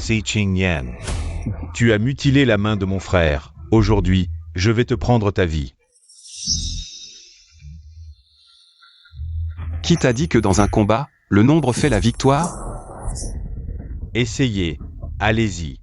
Si Qingyan. Tu as mutilé la main de mon frère. Aujourd'hui, je vais te prendre ta vie. Qui t'a dit que dans un combat, le nombre fait la victoire? Essayez. Allez-y.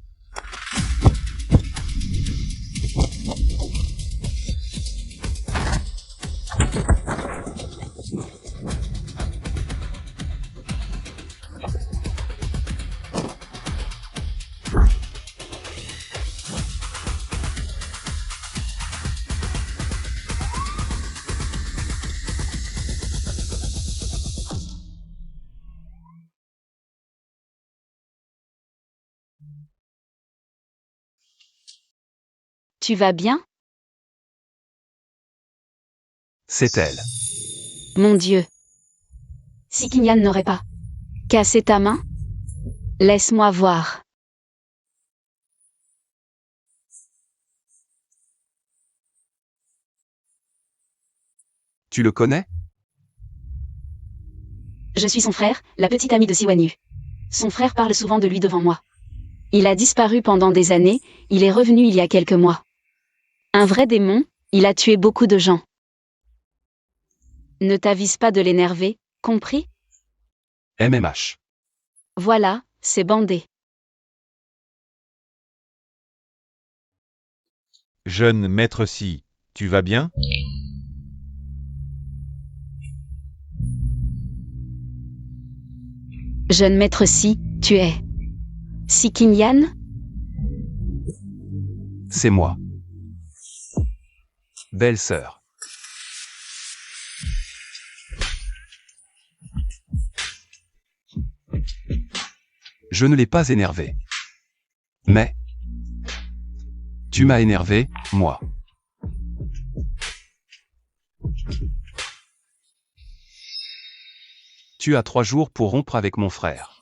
Tu vas bien? C'est elle. Mon Dieu. Si Qingyan n'aurait pas cassé ta main? Laisse-moi voir. Tu le connais? Je suis son frère, la petite amie de Siwan Yu. Son frère parle souvent de lui devant moi. Il a disparu pendant des années, il est revenu il y a quelques mois. Un vrai démon, il a tué beaucoup de gens. Ne t'avise pas de l'énerver, compris? MMH. Voilà, c'est bandé. Jeune maître Si, tu vas bien? Jeune maître Si, tu es. Si Qingyan? C'est moi. Belle sœur. Je ne l'ai pas énervé. Mais tu m'as énervé, moi. Tu as 3 jours pour rompre avec mon frère.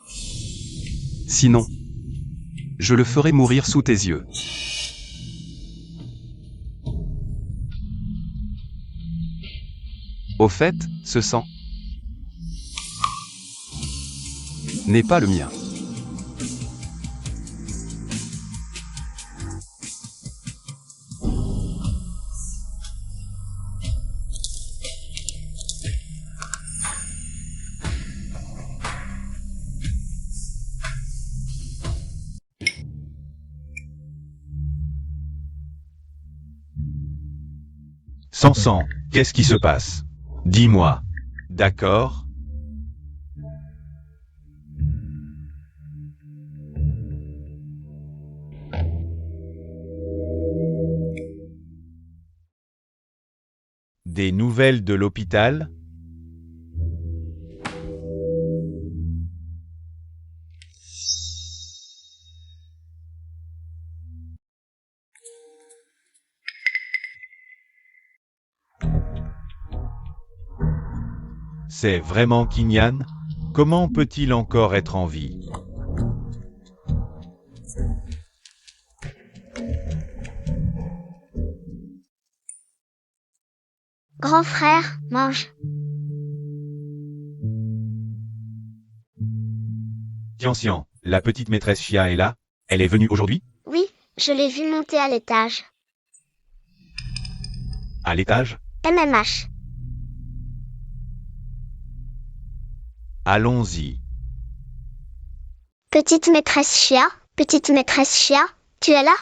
Sinon, je le ferai mourir sous tes yeux. Au fait, ce sang n'est pas le mien. Sansan, qu'est-ce qui se passe? Dis-moi. D'accord? Des nouvelles de l'hôpital? C'est vraiment Qingyan? Comment peut-il encore être en vie? Grand frère, mange. Tian, la petite maîtresse Xia est là? Elle est venue aujourd'hui? Oui, je l'ai vu monter à l'étage. À l'étage? MMH. Allons-y. Petite maîtresse Chia, tu es là?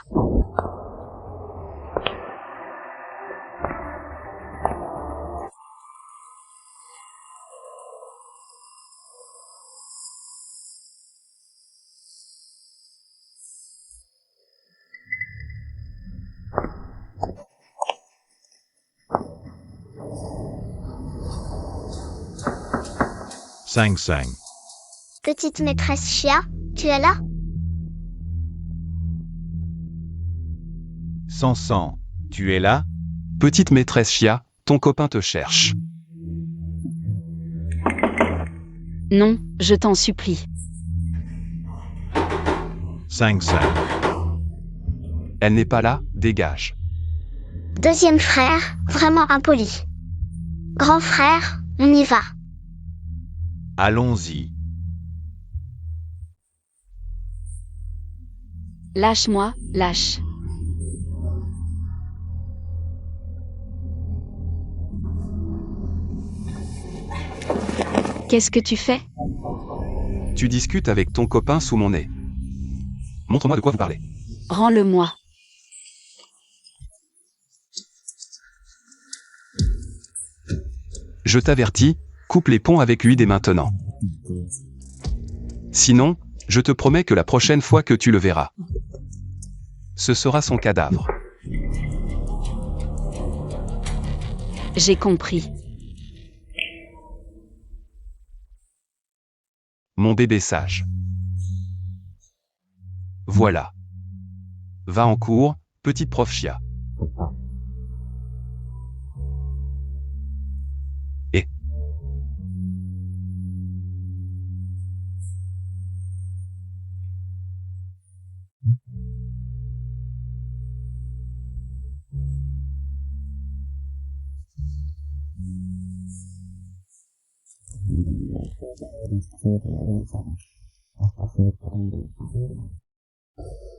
Sang. Petite maîtresse Chia, tu es là? Sansan, tu es là? Petite maîtresse Chia, ton copain te cherche. Non, je t'en supplie. Sang. Elle n'est pas là, dégage. Deuxième frère, vraiment impoli. Grand frère, on y va. Allons-y. Lâche-moi, lâche. Qu'est-ce que tu fais? Tu discutes avec ton copain sous mon nez. Montre-moi de quoi vous parlez. Rends-le-moi. Je t'avertis, coupe les ponts avec lui dès maintenant. Sinon, je te promets que la prochaine fois que tu le verras, ce sera son cadavre. J'ai compris. Mon bébé sage. Voilà. Va en cours, petite prof chia. Et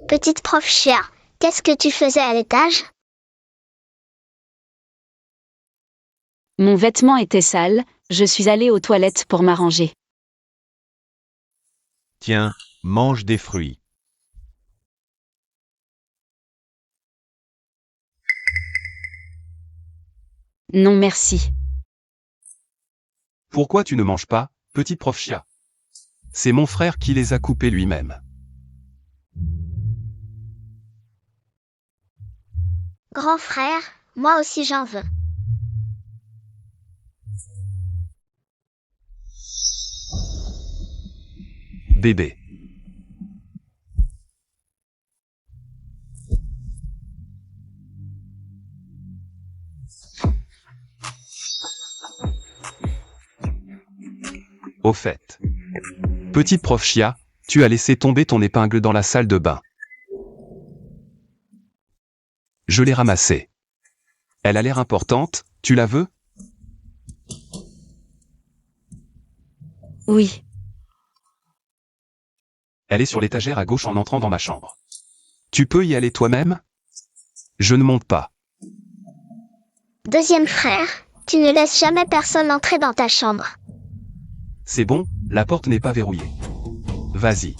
Petite prof chia, qu'est-ce que tu faisais à l'étage? Mon vêtement était sale, je suis allée aux toilettes pour m'arranger. Tiens, mange des fruits. Non merci. pourquoi tu ne manges pas, petite prof chia? C'est mon frère qui les a coupés lui-même. Grand frère, moi aussi j'en veux. Bébé. Au fait. Petite prof chia, tu as laissé tomber ton épingle dans la salle de bain. Je l'ai ramassée. Elle a l'air importante, tu la veux? Oui. Elle est sur l'étagère à gauche en entrant dans ma chambre. Tu peux y aller toi-même? Je ne monte pas. Deuxième frère, tu ne laisses jamais personne entrer dans ta chambre. C'est bon, la porte n'est pas verrouillée. Vas-y.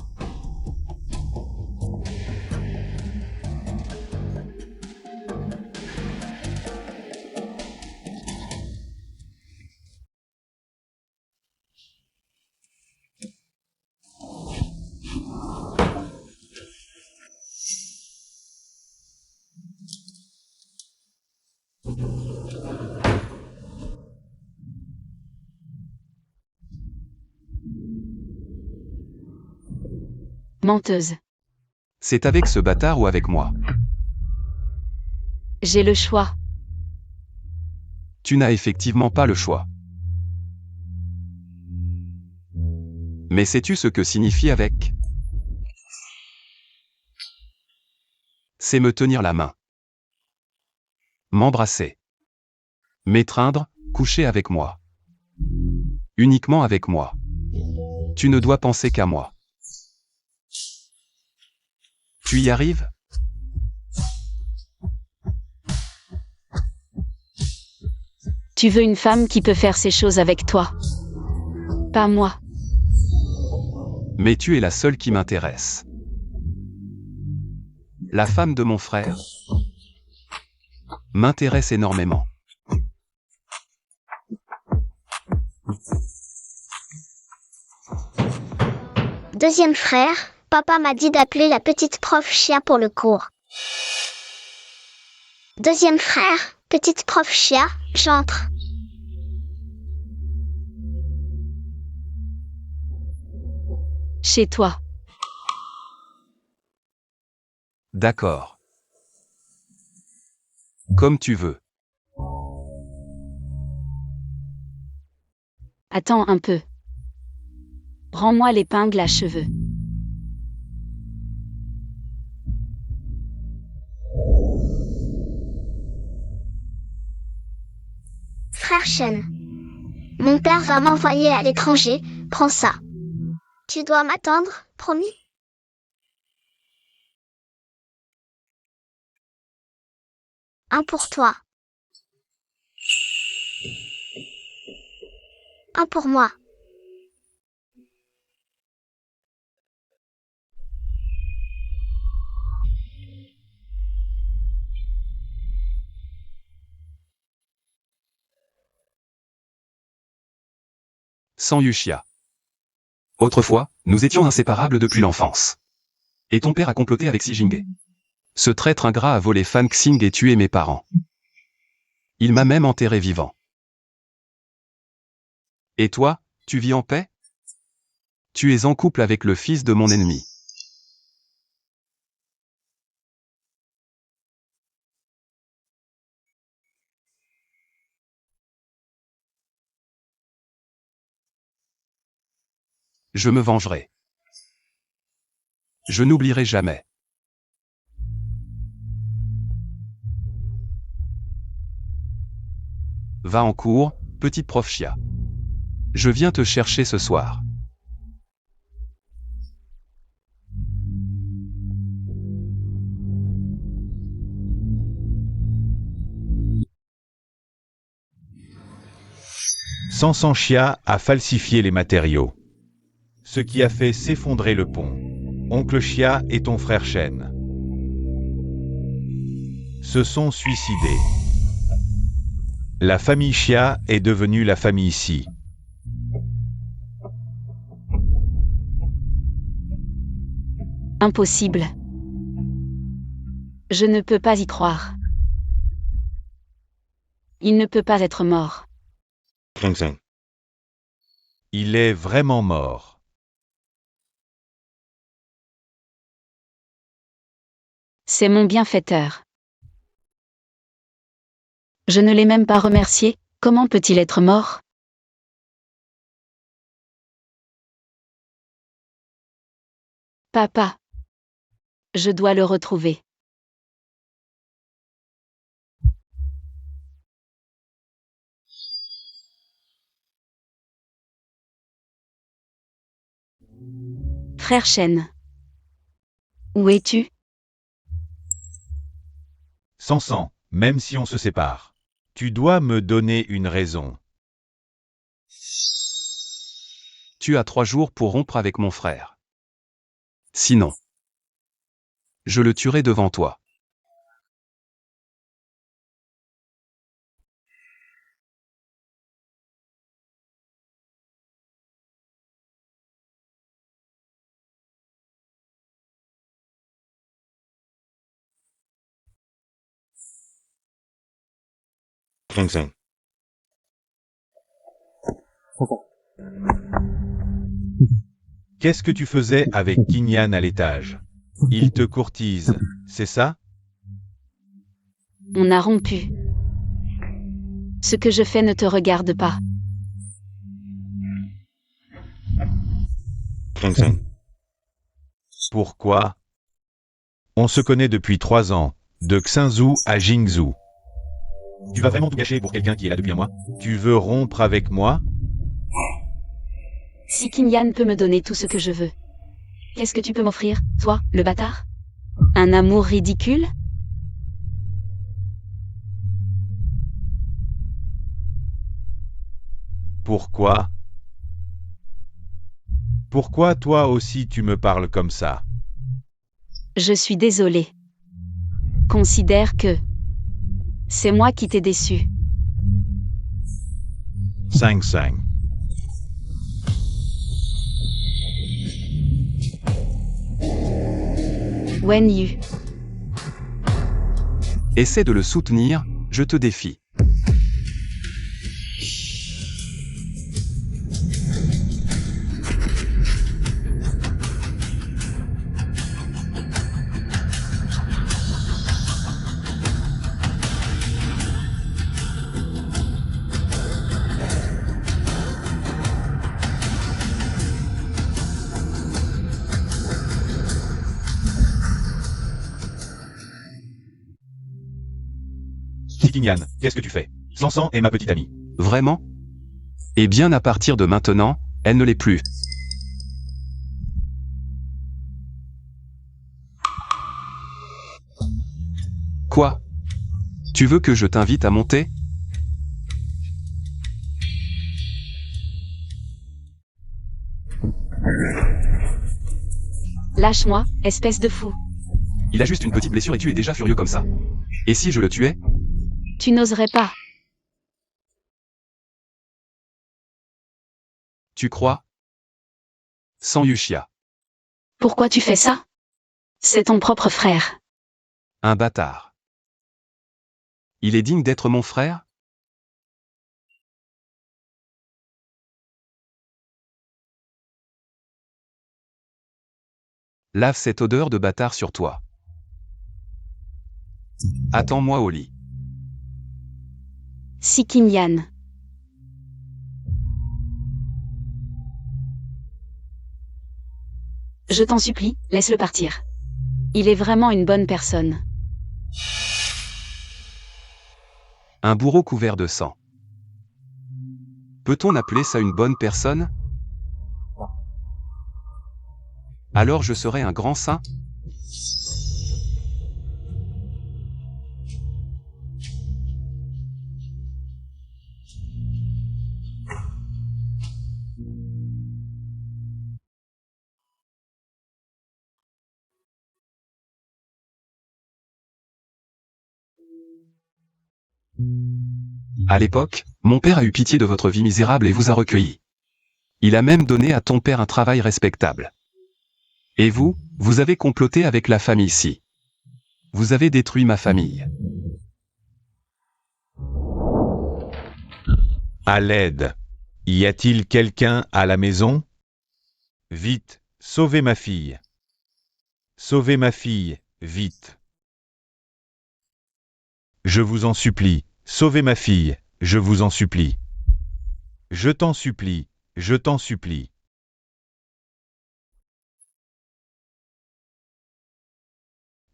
Menteuse. C'est avec ce bâtard ou avec moi? J'ai le choix. Tu n'as effectivement pas le choix. Mais sais-tu ce que signifie avec? C'est me tenir la main. M'embrasser. M'étreindre, coucher avec moi. Uniquement avec moi. Tu ne dois penser qu'à moi. Tu y arrives? Tu veux une femme qui peut faire ces choses avec toi. Pas moi. Mais tu es la seule qui m'intéresse. La femme de mon frère m'intéresse énormément. Deuxième frère, papa m'a dit d'appeler la petite prof chia pour le cours. Deuxième frère, petite prof chia, j'entre. Chez toi. D'accord. Comme tu veux. Attends un peu. Rends-moi l'épingle à cheveux. Frère Shen. Mon père va m'envoyer à l'étranger, prends ça. Tu dois m'attendre, promis? Un pour toi. Un pour moi. Sans Yuxia. Autrefois, nous étions inséparables depuis l'enfance. Et ton père a comploté avec Xi Jinping. Ce traître ingrat a volé Fan Xing et tué mes parents. Il m'a même enterré vivant. Et toi, tu vis en paix? Tu es en couple avec le fils de mon ennemi. Je me vengerai. Je n'oublierai jamais. Va en cours, petite prof Chia. Je viens te chercher ce soir. Sansan Chia a falsifié les matériaux, ce qui a fait s'effondrer le pont. Oncle Chia et ton frère Shen se sont suicidés. La famille Chia est devenue la famille Si. Impossible. Je ne peux pas y croire. Il ne peut pas être mort. Il est vraiment mort. C'est mon bienfaiteur. Je ne l'ai même pas remercié, comment peut-il être mort? Papa. Je dois le retrouver. Frère Shen. Où es-tu? Sansan, même si on se sépare, tu dois me donner une raison. Tu as 3 jours pour rompre avec mon frère. Sinon, je le tuerai devant toi. Qu'est-ce que tu faisais avec Kinyan à l'étage? Il te courtise, c'est ça? On a rompu. Ce que je fais ne te regarde pas. Pourquoi? On se connaît depuis 3 ans, de Xinzhou à Jingzhou. Tu vas vraiment tout gâcher pour quelqu'un qui est là depuis un mois? Tu veux rompre avec moi? Si Kinyan peut me donner tout ce que je veux, qu'est-ce que tu peux m'offrir, toi, le bâtard? Un amour ridicule? Pourquoi? Pourquoi toi aussi tu me parles comme ça? Je suis désolée. Considère que c'est moi qui t'ai déçu. 5-5. Wen Yu. Essaie de le soutenir, je te défie. Kinyan, qu'est-ce que tu fais? Sansan est ma petite amie. Vraiment? Et bien à partir de maintenant, elle ne l'est plus. Quoi? Tu veux que je t'invite à monter? Lâche-moi, espèce de fou. Il a juste une petite blessure et tu es déjà furieux comme ça. Et si je le tuais? Tu n'oserais pas. Tu crois? Sans Yushia. Pourquoi tu fais ça? C'est ton propre frère. Un bâtard. Il est digne d'être mon frère? Lave cette odeur de bâtard sur toi. Attends-moi au lit. Sikimyan. Je t'en supplie, laisse-le partir. Il est vraiment une bonne personne. Un bourreau couvert de sang. Peut-on appeler ça une bonne personne? Alors je serai un grand saint? À l'époque, mon père a eu pitié de votre vie misérable et vous a recueilli. Il a même donné à ton père un travail respectable. Et vous, vous avez comploté avec la famille ici. Vous avez détruit ma famille. À l'aide. Y a-t-il quelqu'un à la maison? Vite, sauvez ma fille. Sauvez ma fille, vite. Je vous en supplie, sauvez ma fille, je vous en supplie. Je t'en supplie, je t'en supplie.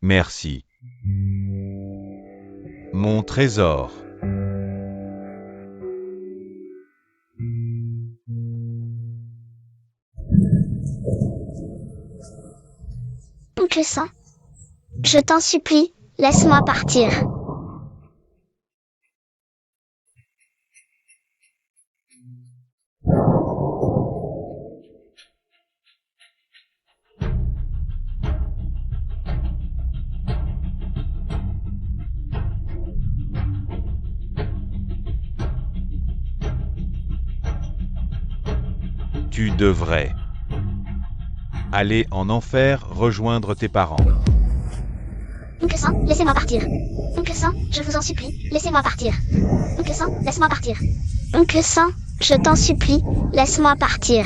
Merci. Mon trésor. Oncle Saint, je t'en supplie, laisse-moi partir. Tu devrais aller en enfer rejoindre tes parents. Oncle Saint, laissez-moi partir. Oncle Saint, je vous en supplie, laissez-moi partir. Oncle Saint, laisse-moi partir. Oncle Saint, je t'en supplie, laisse-moi partir.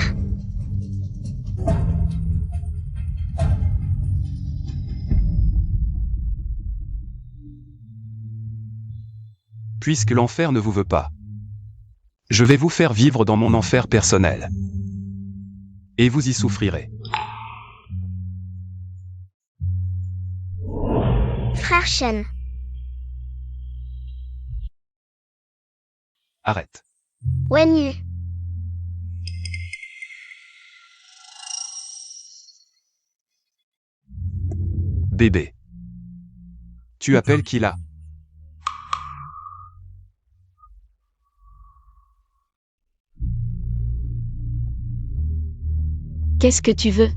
Puisque l'enfer ne vous veut pas, je vais vous faire vivre dans mon enfer personnel. Et vous y souffrirez. Frère Shen, Arrête. Wenyu, Bébé. Tu appelles qui là? Qu'est-ce que tu veux?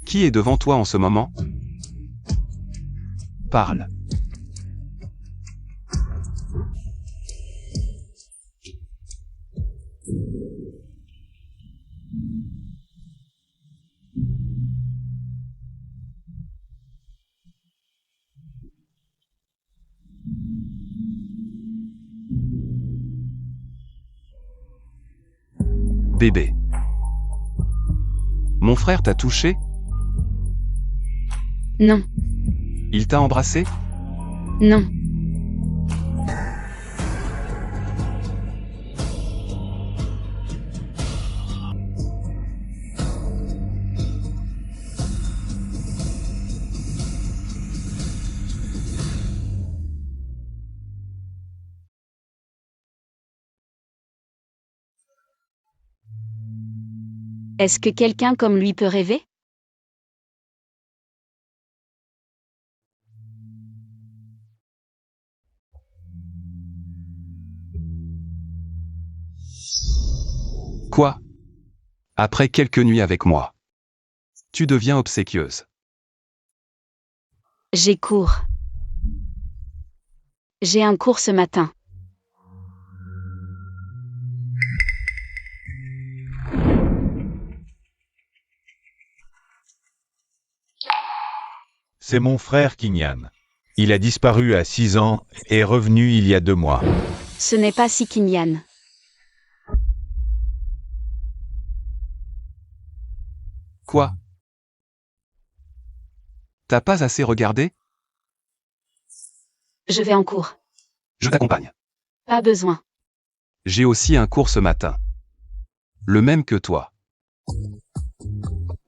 Qui est devant toi en ce moment? Parle. Bébé. Mon frère t'a touché? Non, Il t'a embrassé? non. Est-ce que quelqu'un comme lui peut rêver? Quoi? Après quelques nuits avec moi, tu deviens obséquieuse. J'ai cours. J'ai un cours ce matin. C'est mon frère Kinyan. Il a disparu à 6 ans et est revenu il y a 2 mois. Ce n'est pas si Kinyan. Quoi? T'as pas assez regardé? Je vais en cours. Je t'accompagne. Pas besoin. J'ai aussi un cours ce matin. Le même que toi.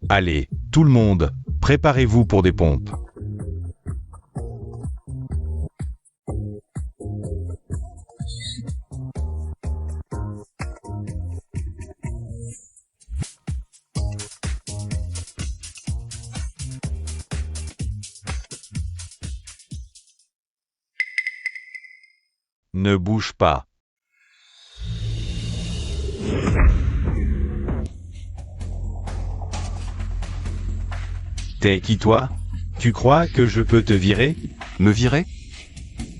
Allez, tout le monde, préparez-vous pour des pompes. Ne bouge pas. T'es qui toi? Tu crois que je peux te virer? Me virer?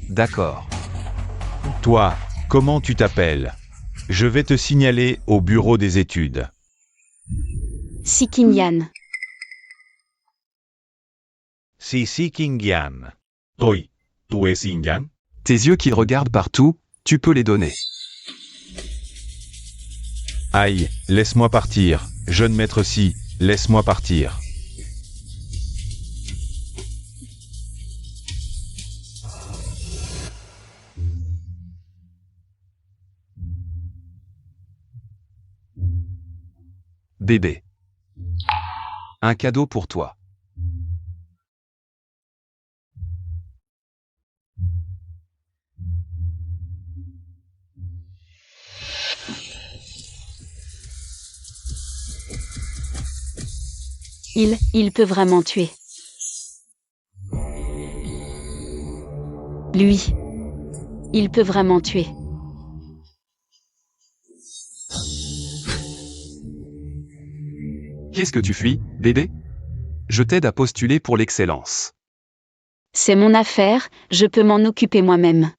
D'accord. Toi, comment tu t'appelles? Je vais te signaler au bureau des études. Si Kinyan. Si Kinyan. Toi, tu es Kinyan? Tes yeux qui regardent partout, tu peux les donner. Aïe, laisse-moi partir, jeune maître Si, laisse-moi partir. Bébé. Un cadeau pour toi. Il peut vraiment tuer. Lui. Il peut vraiment tuer. Qu'est-ce que tu fuis, bébé? Je t'aide à postuler pour l'excellence. C'est mon affaire, je peux m'en occuper moi-même.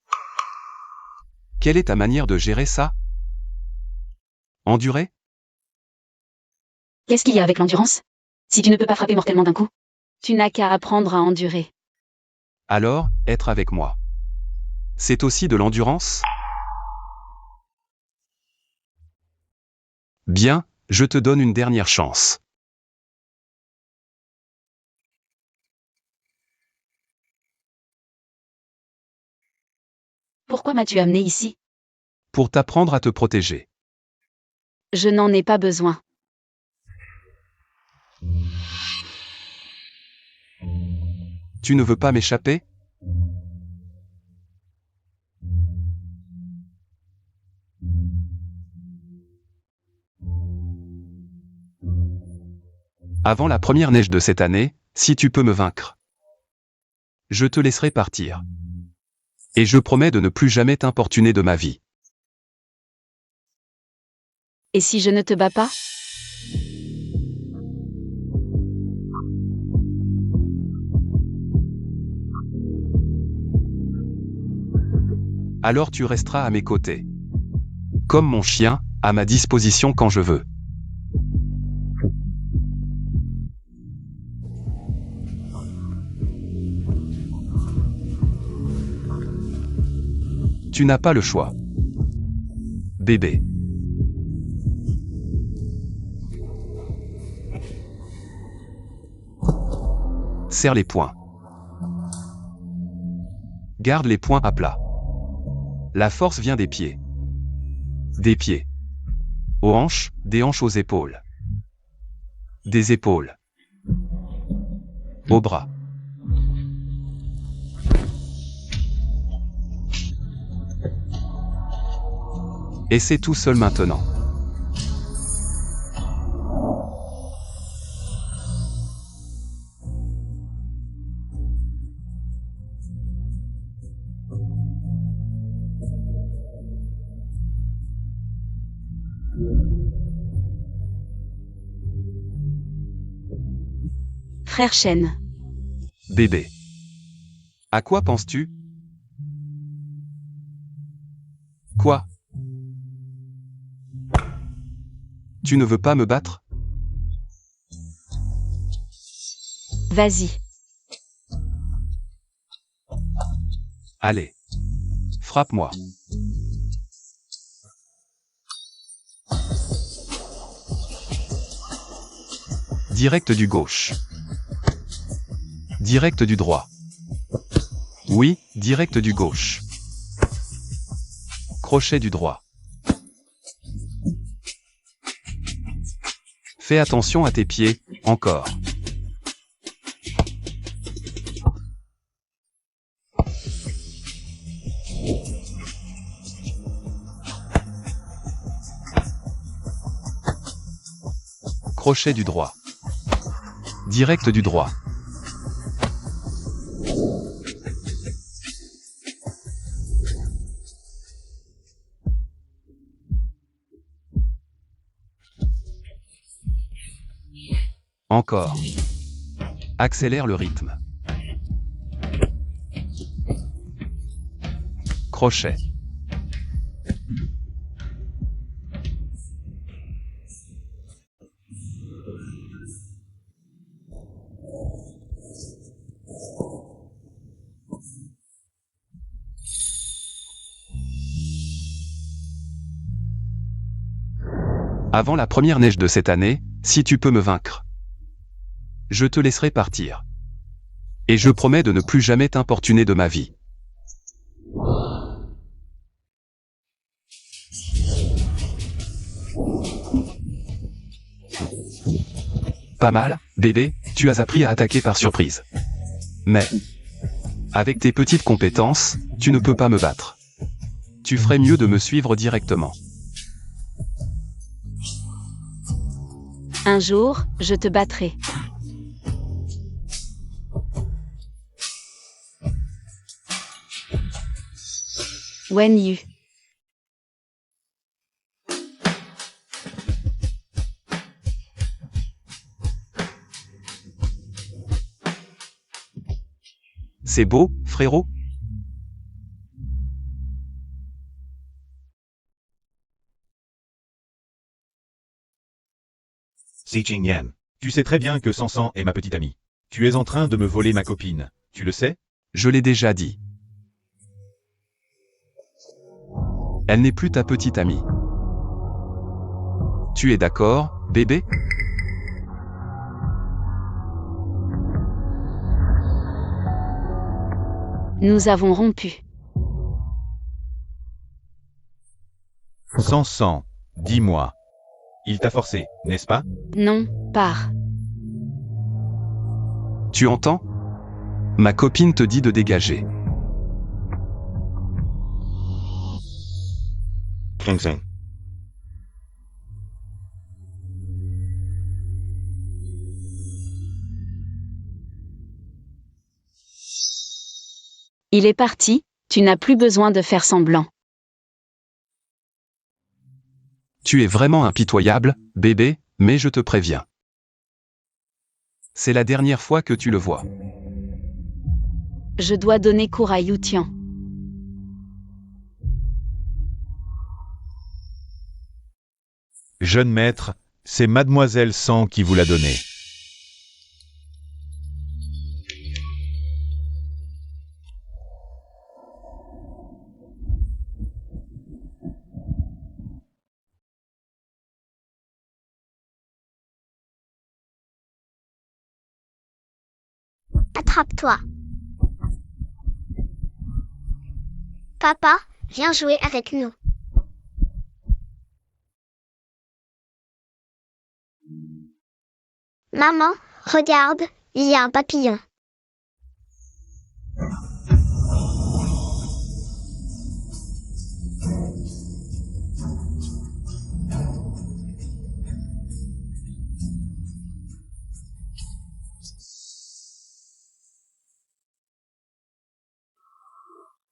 Quelle est ta manière de gérer ça? Endurer? Qu'est-ce qu'il y a avec l'endurance? Si tu ne peux pas frapper mortellement d'un coup, tu n'as qu'à apprendre à endurer. Alors, être avec moi. C'est aussi de l'endurance? Bien, je te donne une dernière chance. Pourquoi m'as-tu amené ici? Pour t'apprendre à te protéger. Je n'en ai pas besoin. Tu ne veux pas m'échapper? Avant la première neige de cette année, si tu peux me vaincre, je te laisserai partir. Et je promets de ne plus jamais t'importuner de ma vie. Et si je ne te bats pas? Alors tu resteras à mes côtés. Comme mon chien, à ma disposition quand je veux. Tu n'as pas le choix. Bébé. Serre les poings. Garde les poings à plat. La force vient des pieds. Des pieds. Aux hanches, des hanches aux épaules. Des épaules. Aux bras. Et c'est tout seul maintenant. frère Chêne. Bébé. À quoi penses-tu? Quoi? Tu ne veux pas me battre? Vas-y. Allez. Frappe-moi. Direct du gauche. Direct du droit. Oui, direct du gauche. Crochet du droit. Fais attention à tes pieds, encore. Crochet du droit. Direct du droit. Encore. Accélère le rythme. Crochet. Avant la première neige de cette année, si tu peux me vaincre, je te laisserai partir. Et je promets de ne plus jamais t'importuner de ma vie. Pas mal, bébé, tu as appris à attaquer par surprise. Mais, avec tes petites compétences, tu ne peux pas me battre. Tu ferais mieux de me suivre directement. Un jour, je te battrai. Wen Yu. C'est beau, frérot? Si Jingyan. Tu sais très bien que Sansan est ma petite amie. Tu es en train de me voler ma copine. Tu le sais? Je l'ai déjà dit. Elle n'est plus ta petite amie. Tu es d'accord, bébé? Nous avons rompu. Sansan, dis-moi. Il t'a forcé, n'est-ce pas? Non, pars. Tu entends? Ma copine te dit de dégager. Kingsen. Il est parti, tu n'as plus besoin de faire semblant. Tu es vraiment impitoyable, bébé, mais je te préviens. C'est la dernière fois que tu le vois. Je dois donner cours à Yu Tian. Jeune maître, c'est Mademoiselle San qui vous l'a donné. Attrape-toi. Papa, viens jouer avec nous. Maman, regarde, il y a un papillon.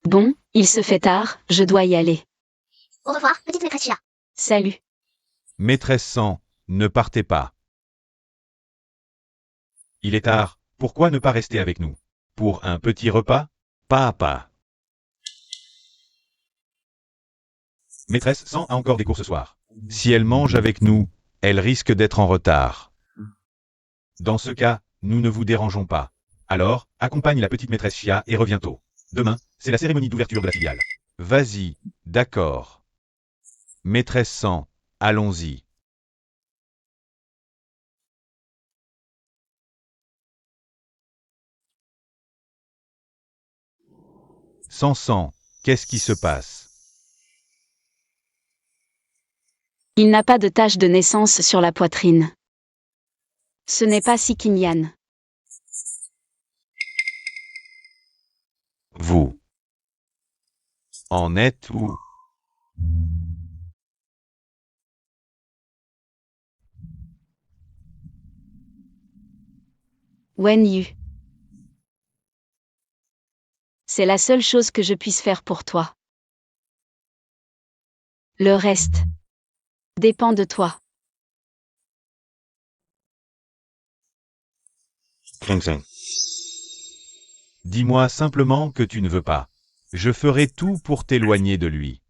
Bon, il se fait tard, je dois y aller. Au revoir, petite maîtresse Chia. Salut. Maîtresse San, ne partez pas. Il est tard, pourquoi ne pas rester avec nous? Pour un petit repas? Papa. Maîtresse Sang a encore des cours ce soir. Si elle mange avec nous, elle risque d'être en retard. Dans ce cas, nous ne vous dérangeons pas. Alors, accompagne la petite maîtresse Chia et reviens tôt. Demain, c'est la cérémonie d'ouverture de la filiale. Vas-y, d'accord. Maîtresse Sang, allons-y. Sang, qu'est-ce qui se passe? Il n'a pas de tache de naissance sur la poitrine. Ce n'est pas si Kinyan. Vous en êtes où? Wen Yu. C'est la seule chose que je puisse faire pour toi. Le reste dépend de toi. Dis-moi simplement que tu ne veux pas. Je ferai tout pour t'éloigner de lui.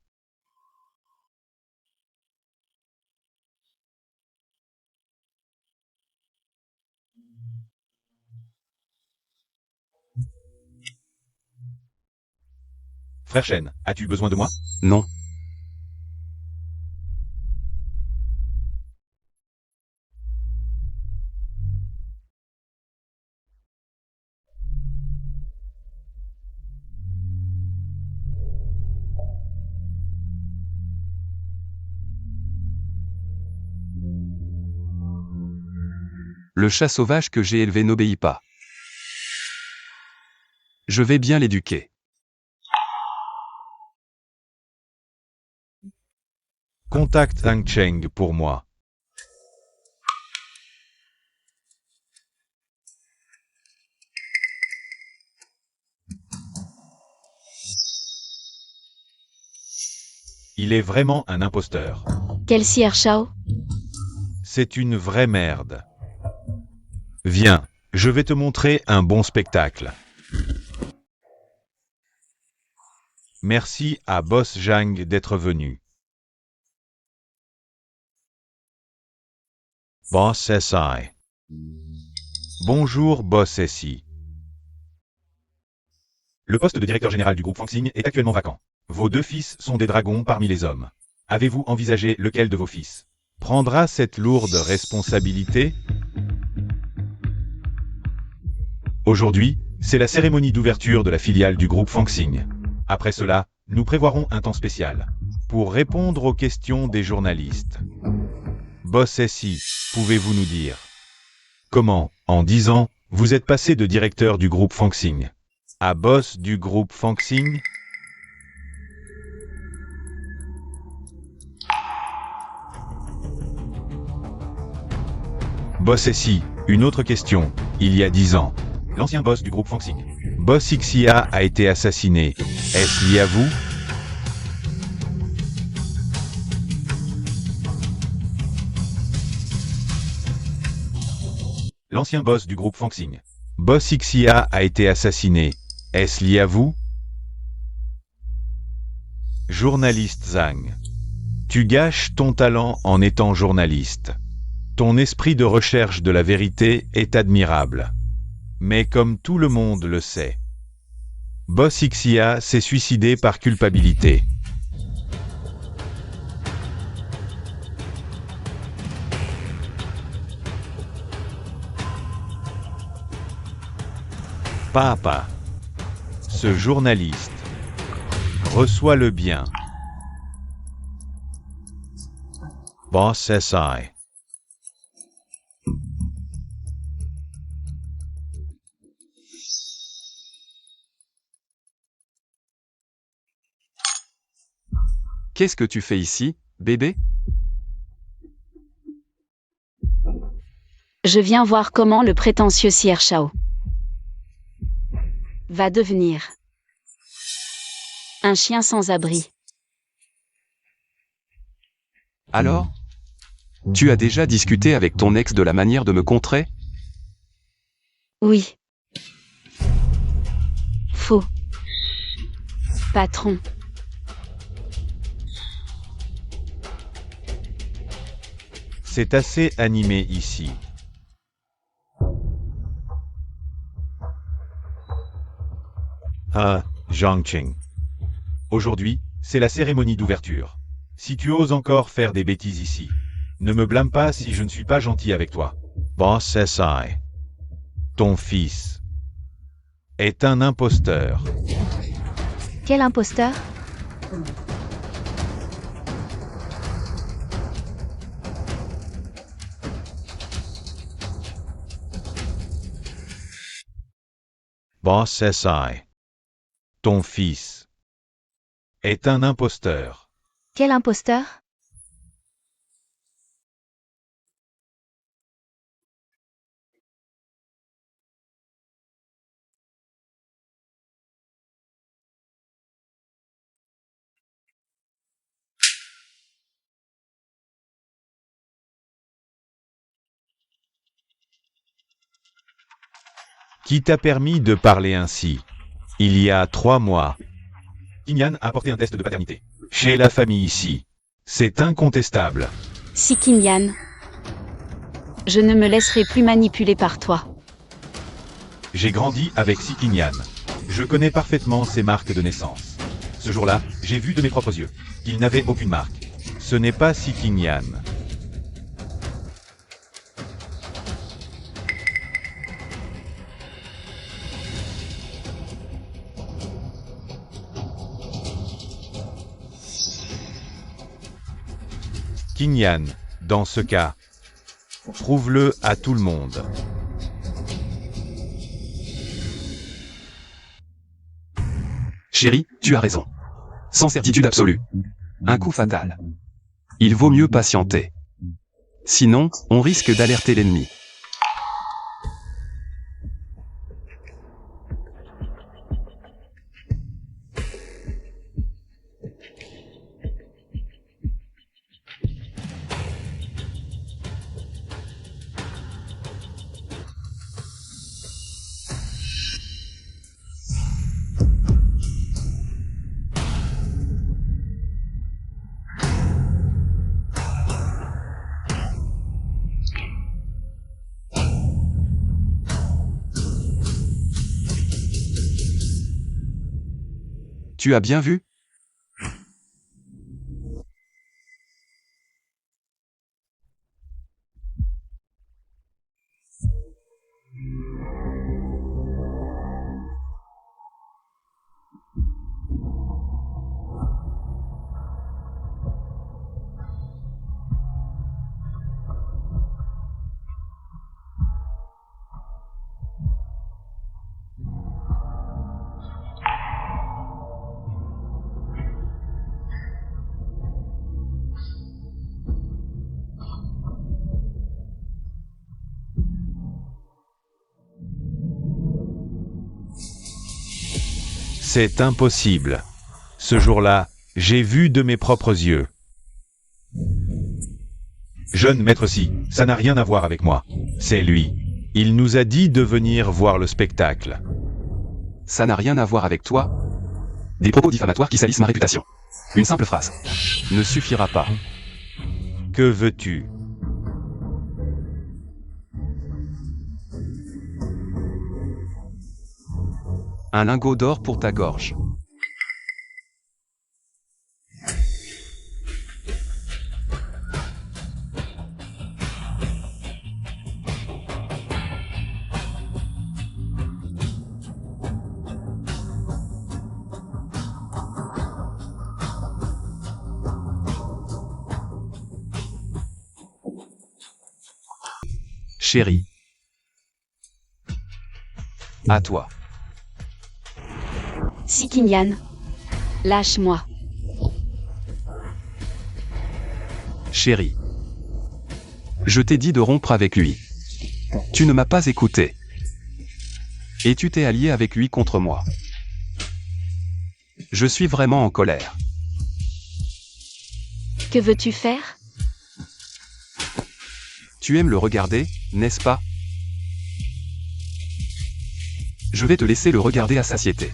Frère Shen, as-tu besoin de moi? Non. Le chat sauvage que j'ai élevé n'obéit pas. Je vais bien l'éduquer. Contacte Zhang Cheng pour moi. Il est vraiment un imposteur. Quel Sierra Shao? C'est une vraie merde. Viens, je vais te montrer un bon spectacle. Merci à Boss Zhang d'être venu. Boss SI. Bonjour Boss SI. Le poste de directeur général du groupe Fangxing est actuellement vacant. Vos deux fils sont des dragons parmi les hommes. Avez-vous envisagé lequel de vos fils prendra cette lourde responsabilité? Aujourd'hui, c'est la cérémonie d'ouverture de la filiale du groupe Fangxing. Après cela, nous prévoirons un temps spécial pour répondre aux questions des journalistes. Boss SI, pouvez-vous nous dire comment, en 10 ans, vous êtes passé de directeur du groupe Fangxing à boss du groupe Fangxing? Boss SI, une autre question. Il y a 10 ans, l'ancien boss du groupe Fangxing, Boss Xia, a été assassiné. Est-ce lié à vous? L'ancien boss du groupe Fangxing, Boss Xia, a été assassiné. Est-ce lié à vous? Journaliste Zhang. Tu gâches ton talent en étant journaliste. Ton esprit de recherche de la vérité est admirable. Mais comme tout le monde le sait, Boss Xia s'est suicidé par culpabilité. Papa, ce journaliste, reçois-le bien. Boss SI. Qu'est-ce que tu fais ici, bébé? Je viens voir comment le prétentieux Sierra Shao va devenir un chien sans abri. Alors? Tu as déjà discuté avec ton ex de la manière de me contrer? Oui. Faux. Patron. C'est assez animé ici. Ah, Zhangqing. Aujourd'hui, c'est la cérémonie d'ouverture. Si tu oses encore faire des bêtises ici, ne me blâme pas si je ne suis pas gentil avec toi. Boss SI. Ton fils est un imposteur. Quel imposteur? Boss SI. Ton fils est un imposteur. Quel imposteur? Qui t'a permis de parler ainsi? Il y a 3 mois. Qingyan a apporté un test de paternité. Chez la famille ici. C'est incontestable. Si Qingyan. Je ne me laisserai plus manipuler par toi. J'ai grandi avec Si Qingyan. Je connais parfaitement ses marques de naissance. Ce jour-là, j'ai vu de mes propres yeux qu'il n'avait aucune marque. Ce n'est pas Si Qingyan. Qingyan, dans ce cas, prouve-le à tout le monde. Chérie, tu as raison. Sans certitude absolue. Un coup fatal. Il vaut mieux patienter. Sinon, on risque d'alerter l'ennemi. Tu as bien vu? C'est impossible. Ce jour-là, j'ai vu de mes propres yeux. Jeune maître Si, ça n'a rien à voir avec moi. C'est lui. Il nous a dit de venir voir le spectacle. Ça n'a rien à voir avec toi? Des propos diffamatoires qui salissent ma réputation. Une simple phrase ne suffira pas. Que veux-tu? Un lingot d'or pour ta gorge. Chérie. À toi. Si Qingyan. Lâche-moi. Chérie. Je t'ai dit de rompre avec lui. Tu ne m'as pas écouté. Et tu t'es allié avec lui contre moi. Je suis vraiment en colère. Que veux-tu faire? Tu aimes le regarder, n'est-ce pas? Je vais te laisser le regarder à satiété.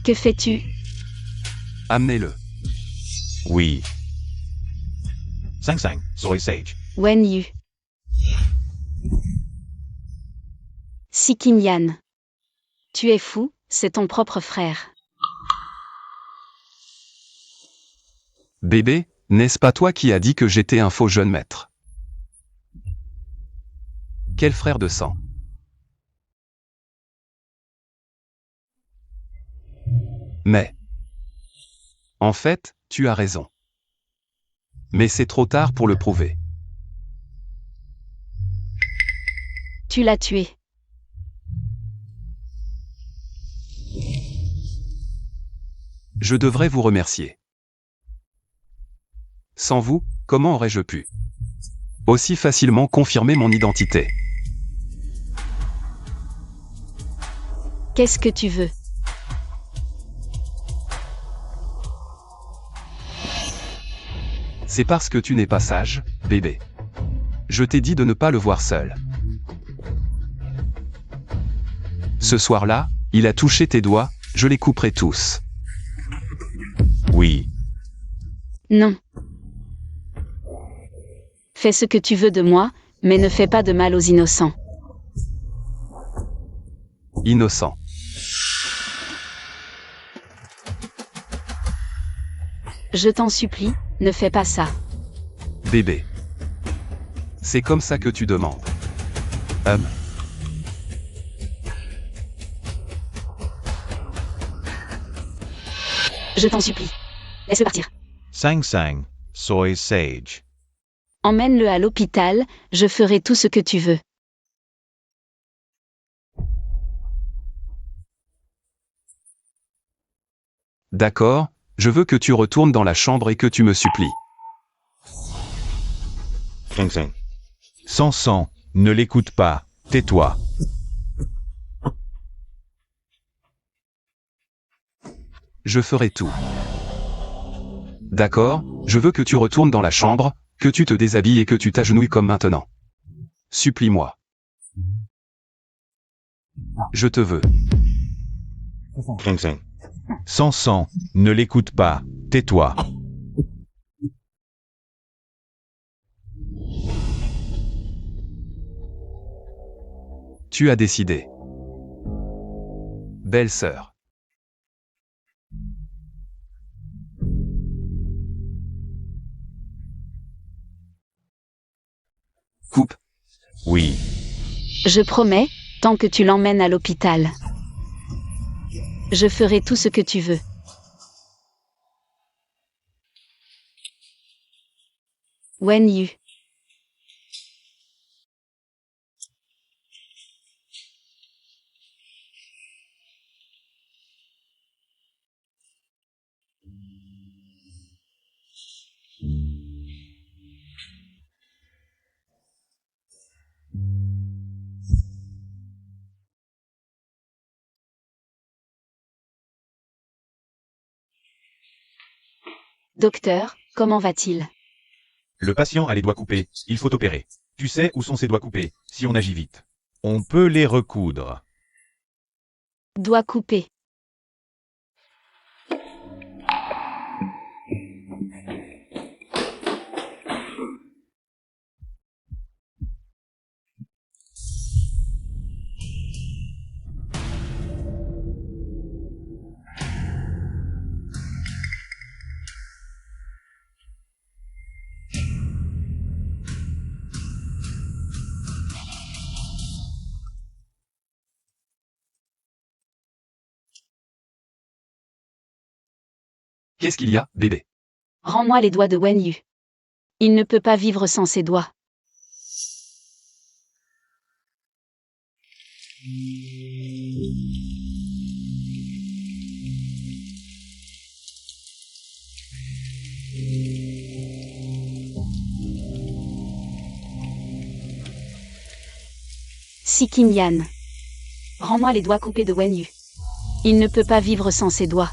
Que fais-tu? Amenez-le. Oui. 5-5, Soy Sage. Wen Yu. Si Kim Yan. Tu es fou, c'est ton propre frère. Bébé, n'est-ce pas toi qui as dit que j'étais un faux jeune maître? Quel frère de sang? Mais... En fait, tu as raison. Mais c'est trop tard pour le prouver. Tu l'as tué. Je devrais vous remercier. Sans vous, comment aurais-je pu aussi facilement confirmer mon identité? Qu'est-ce que tu veux? C'est parce que tu n'es pas sage, bébé. Je t'ai dit de ne pas le voir seul. Ce soir-là, il a touché tes doigts, je les couperai tous. Oui. Non. Fais ce que tu veux de moi, mais ne fais pas de mal aux innocents. Innocent. Je t'en supplie, ne fais pas ça. Bébé. C'est comme ça que tu demandes. Je t'en supplie. Laisse-le partir. 5-5, Soy Sage. Emmène-le à l'hôpital, je ferai tout ce que tu veux. D'accord, je veux que tu retournes dans la chambre et que tu me supplies. 5-5. Sans sang, ne l'écoute pas, tais-toi. Je ferai tout. D'accord, je veux que tu retournes dans la chambre, que tu te déshabilles et que tu t'agenouilles comme maintenant. Supplie-moi. Je te veux. 5-5. Sans sang, ne l'écoute pas, tais-toi. Tu as décidé. Belle sœur. Coupe. Oui. Je promets, tant que tu l'emmènes à l'hôpital. Je ferai tout ce que tu veux. Wen Yu. Docteur, comment va-t-il? Le patient a les doigts coupés, il faut opérer. Tu sais où sont ses doigts coupés, si on agit vite. On peut les recoudre. Doigt coupé. Qu'est-ce qu'il y a, bébé? Rends-moi les doigts de Wen Yu. Il ne peut pas vivre sans ses doigts. Si Kim Yan. Rends-moi les doigts coupés de Wen Yu. Il ne peut pas vivre sans ses doigts.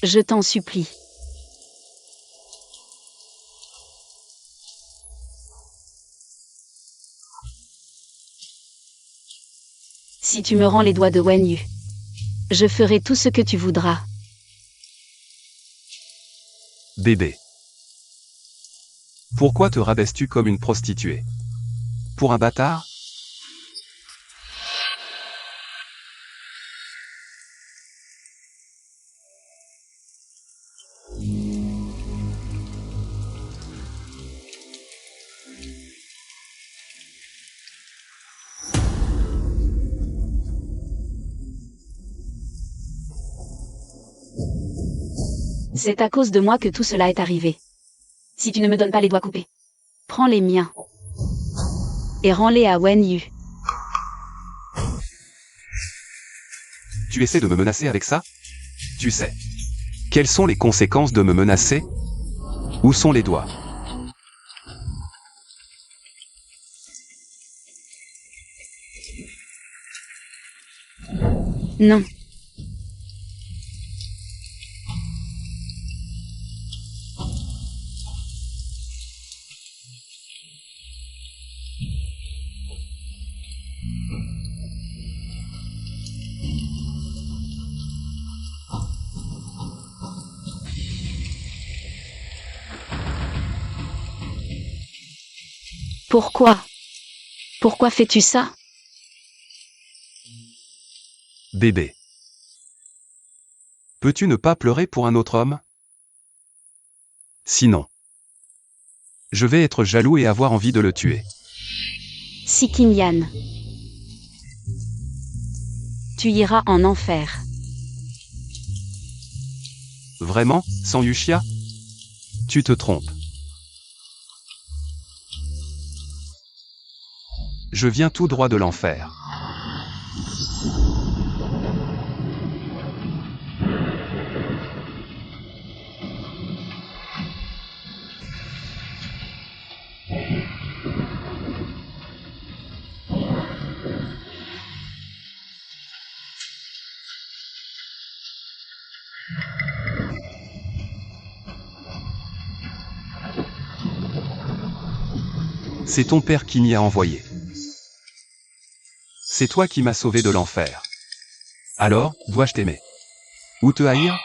Je t'en supplie. Si tu me rends les doigts de Wen Yu, je ferai tout ce que tu voudras. Bébé. Pourquoi te rabaisses-tu comme une prostituée? Pour un bâtard? C'est à cause de moi que tout cela est arrivé. Si tu ne me donnes pas les doigts coupés, prends les miens et rends-les à Wen Yu. Tu essaies de me menacer avec ça? Tu sais. Quelles sont les conséquences de me menacer? Où sont les doigts? Non. Pourquoi? Pourquoi fais-tu ça? Bébé. Peux-tu ne pas pleurer pour un autre homme? Sinon, je vais être jaloux et avoir envie de le tuer. Si Kim Yan, tu iras en enfer. Vraiment, sans Yuxia? Tu te trompes. Je viens tout droit de l'enfer. C'est ton père qui m'y a envoyé. C'est toi qui m'as sauvé de l'enfer. Alors, dois-je t'aimer? Ou te haïr?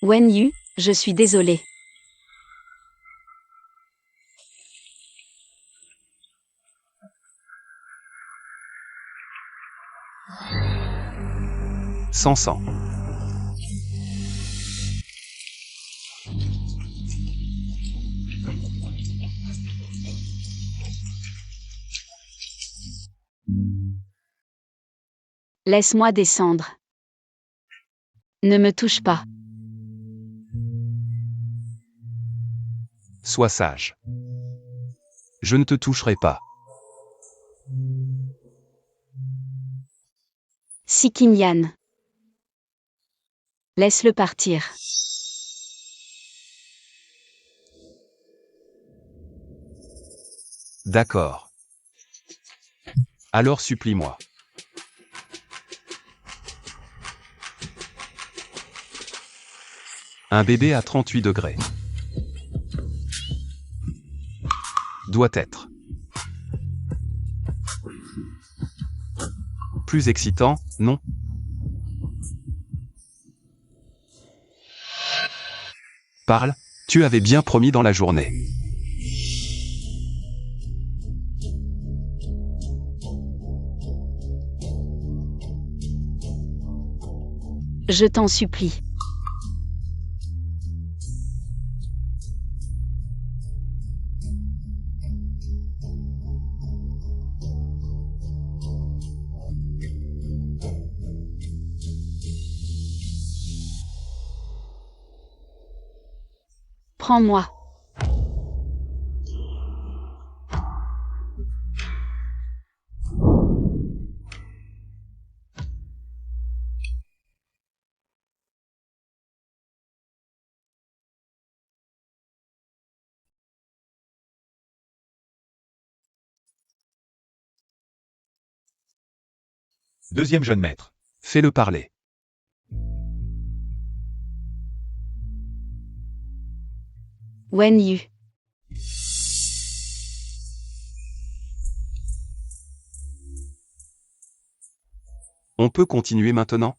Wen Yu, je suis désolé. Sans sang. Laisse-moi descendre. Ne me touche pas. Sois sage. Je ne te toucherai pas. Si Kim Yan, laisse-le partir. D'accord. Alors supplie-moi. Un bébé à 38 degrés. Doit être plus excitant, non? Parle, tu avais bien promis dans la journée. Je t'en supplie. Prends-moi. Deuxième jeune maître. Fais-le parler. Wen Yu. On peut continuer maintenant?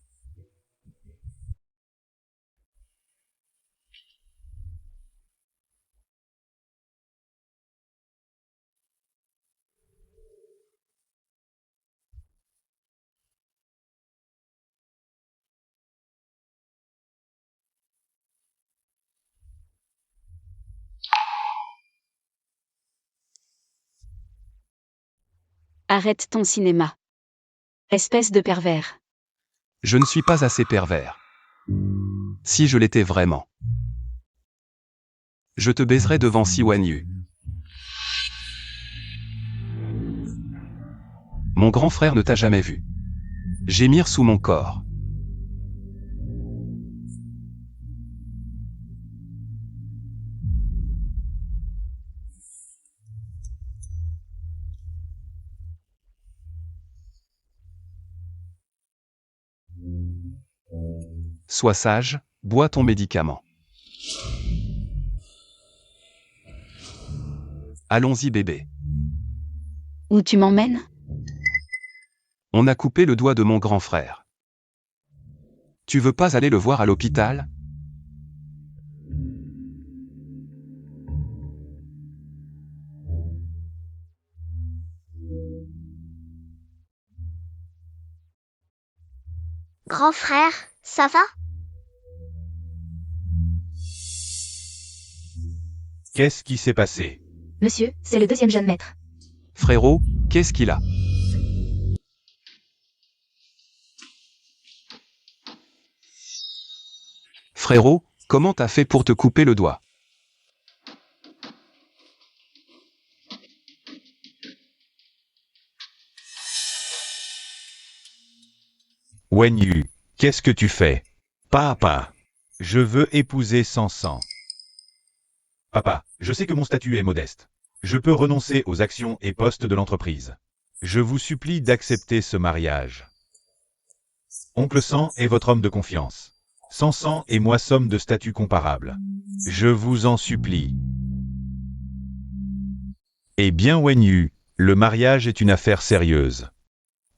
Arrête ton cinéma. Espèce de pervers. Je ne suis pas assez pervers. Si je l'étais vraiment. Je te baiserais devant Siwan Yu. Mon grand frère ne t'a jamais vu. Gémir sous mon corps. Sois sage, bois ton médicament. Allons-y bébé. Où tu m'emmènes? On a coupé le doigt de mon grand frère. Tu veux pas aller le voir à l'hôpital? Grand frère, ça va? Qu'est-ce qui s'est passé? Monsieur, c'est le deuxième jeune maître. Frérot, qu'est-ce qu'il a? Frérot, comment t'as fait pour te couper le doigt? Wen Yu, qu'est-ce que tu fais? Papa, je veux épouser Sansan. Papa, je sais que mon statut est modeste. Je peux renoncer aux actions et postes de l'entreprise. Je vous supplie d'accepter ce mariage. Oncle San est votre homme de confiance. Sansan et moi sommes de statut comparable. Je vous en supplie. Eh bien Wen Yu, le mariage est une affaire sérieuse.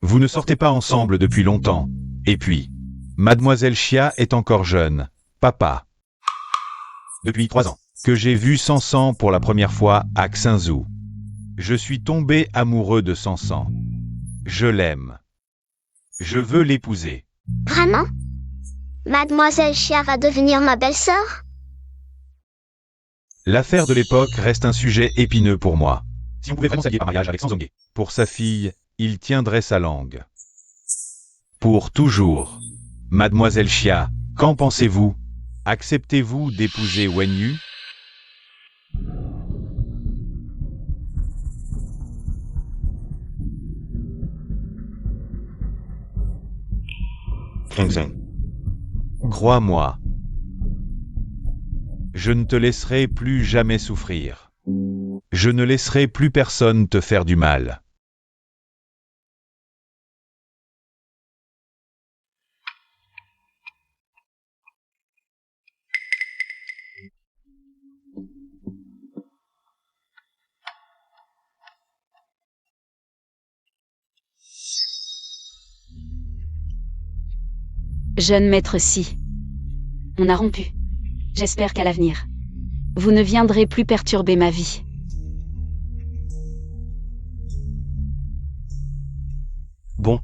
Vous ne sortez pas ensemble depuis longtemps. Et puis, Mademoiselle Xia est encore jeune. Papa. Depuis 3 ans que j'ai vu Sansan pour la première fois à Xinzhou. Je suis tombé amoureux de Sansan. Je l'aime. Je veux l'épouser. Vraiment? Mademoiselle Chia va devenir ma belle-sœur? L'affaire de l'époque reste un sujet épineux pour moi. Si on pouvait vraiment s'allier par mariage avec Sanzongé. Pour sa fille, il tiendrait sa langue. Pour toujours. Mademoiselle Xia, qu'en pensez-vous? Acceptez-vous d'épouser Wen Yu? Crois-moi. Je ne te laisserai plus jamais souffrir. Je ne laisserai plus personne te faire du mal. Jeune maître Si. On a rompu. J'espère qu'à l'avenir, vous ne viendrez plus perturber ma vie. Bon.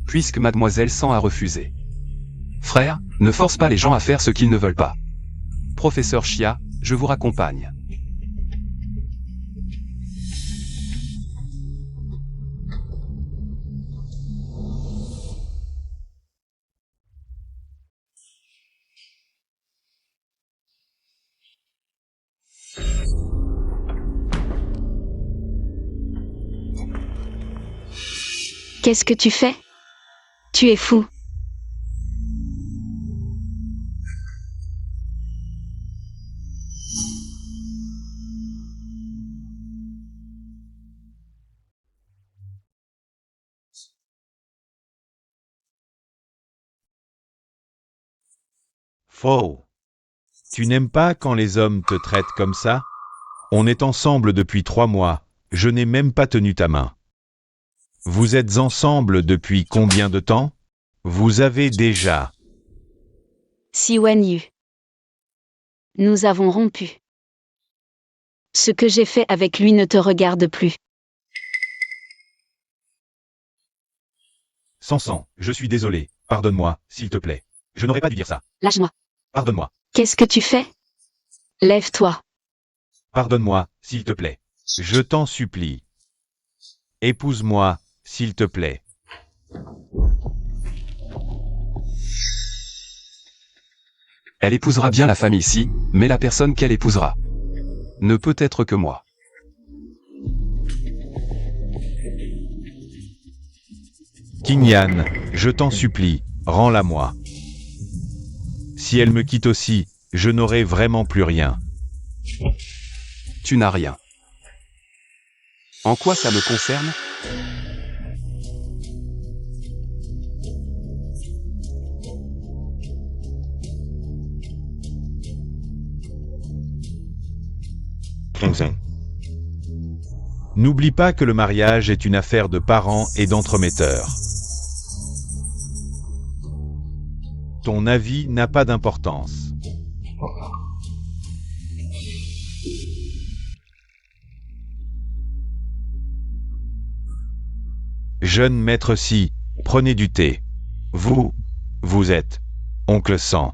Puisque Mademoiselle San a refusé. Frère, ne force pas les gens à faire ce qu'ils ne veulent pas. Professeur Xia, je vous raccompagne. Qu'est-ce que tu fais? Tu es fou. Faux. Tu n'aimes pas quand les hommes te traitent comme ça? On est ensemble depuis 3 mois, je n'ai même pas tenu ta main. Vous êtes ensemble depuis combien de temps? Vous avez déjà... Siwan-Yu. Nous avons rompu. Ce que j'ai fait avec lui ne te regarde plus. Sansan, je suis désolé, pardonne-moi, s'il te plaît. Je n'aurais pas dû dire ça. Lâche-moi. Pardonne-moi, Qu'est-ce que tu fais? Lève-toi. pardonne-moi, s'il te plaît. Je t'en supplie. Épouse-moi, s'il te plaît. Elle épousera bien la famille Si, mais la personne qu'elle épousera ne peut être que moi. Qingyan, je t'en supplie, rends-la moi. Si elle me quitte aussi, je n'aurai vraiment plus rien. Tu n'as rien. En quoi ça me concerne? N'oublie pas que le mariage est une affaire de parents et d'entremetteurs. Ton avis n'a pas d'importance. Jeune maître Si, prenez du thé. Vous êtes oncle San.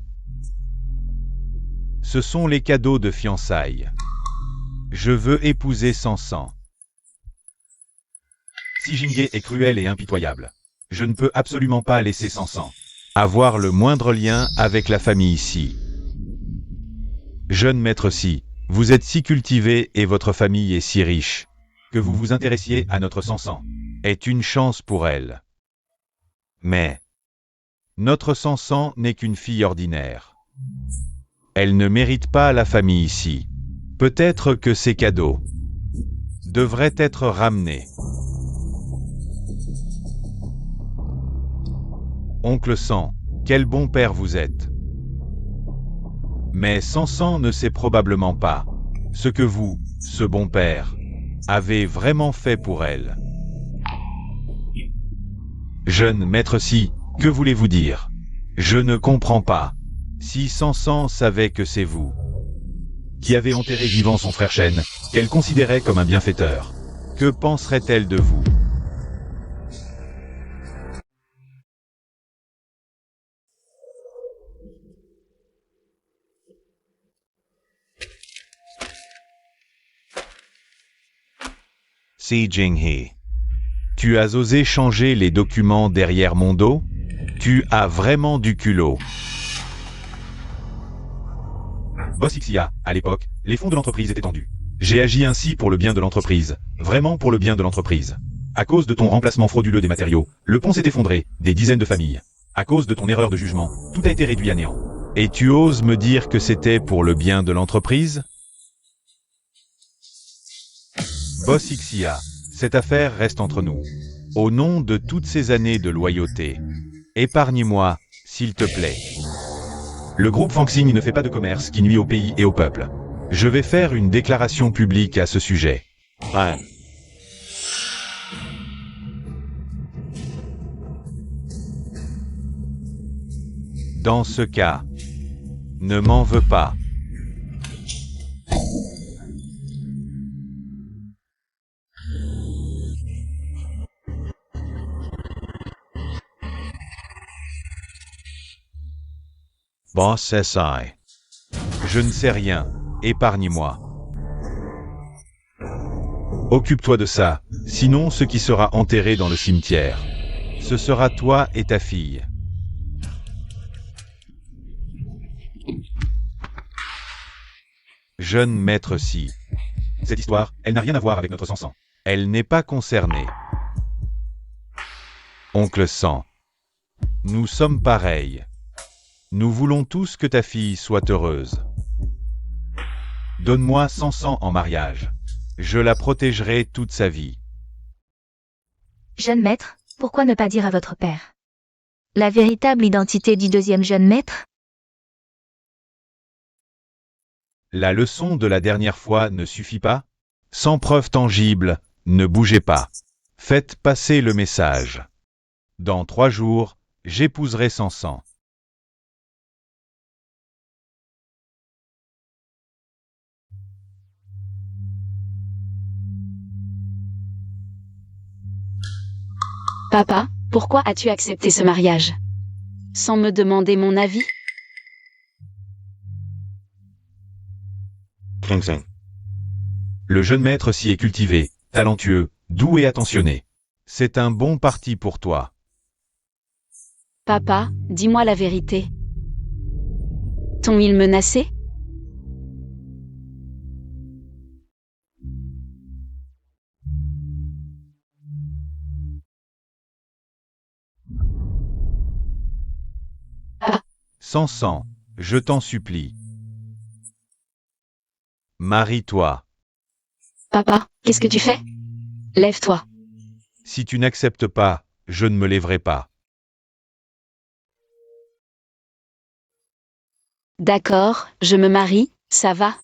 Ce sont les cadeaux de fiançailles. Je veux épouser Sansan. Si Jingé est cruel et impitoyable, je ne peux absolument pas laisser Sansan avoir le moindre lien avec la famille Si. Jeune maître Si, vous êtes si cultivé et votre famille est si riche, que vous vous intéressiez à notre Sansan est une chance pour elle. Mais notre Sansan n'est qu'une fille ordinaire. Elle ne mérite pas la famille Si. Peut-être que ces cadeaux devraient être ramenés. Oncle San, quel bon père vous êtes. Mais Sansan ne sait probablement pas ce que vous, ce bon père, avez vraiment fait pour elle. Jeune maître Si, que voulez-vous dire? Je ne comprends pas. Si Sansan savait que c'est vous qui avez enterré vivant son frère Shen, qu'elle considérait comme un bienfaiteur, que penserait-elle de vous? Si Jing-hee, tu as osé changer les documents derrière mon dos? Tu as vraiment du culot. Boss Ixia, à l'époque, les fonds de l'entreprise étaient tendus. J'ai agi ainsi pour le bien de l'entreprise, vraiment pour le bien de l'entreprise. À cause de ton remplacement frauduleux des matériaux, le pont s'est effondré, des dizaines de familles. À cause de ton erreur de jugement, tout a été réduit à néant. Et tu oses me dire que c'était pour le bien de l'entreprise? Boss Ixia, cette affaire reste entre nous. Au nom de toutes ces années de loyauté, épargne-moi, s'il te plaît. Le groupe Fangxing ne fait pas de commerce qui nuit au pays et au peuple. Je vais faire une déclaration publique à ce sujet. Ouais. Dans ce cas, ne m'en veux pas. Boss SI. Je ne sais rien, épargne-moi. Occupe-toi de ça, sinon ce qui sera enterré dans le cimetière, ce sera toi et ta fille. Jeune maître Si. Cette histoire, elle n'a rien à voir avec notre Sansan. Elle n'est pas concernée. Oncle San. Nous sommes pareils. Nous voulons tous que ta fille soit heureuse. Donne-moi Sansan en mariage. Je la protégerai toute sa vie. Jeune maître, pourquoi ne pas dire à votre père la véritable identité du deuxième jeune maître? La leçon de la dernière fois ne suffit pas? Sans preuve tangible, ne bougez pas. Faites passer le message. Dans 3 jours, j'épouserai Sansan. Papa, pourquoi as-tu accepté ce mariage? Sans me demander mon avis? Le jeune maître s'y est cultivé, talentueux, doux et attentionné. C'est un bon parti pour toi. Papa, dis-moi la vérité. T'ont-ils menacé? Sansan, je t'en supplie. Marie-toi. Papa, qu'est-ce que tu fais? Lève-toi. Si tu n'acceptes pas, je ne me lèverai pas. D'accord, je me marie, ça va?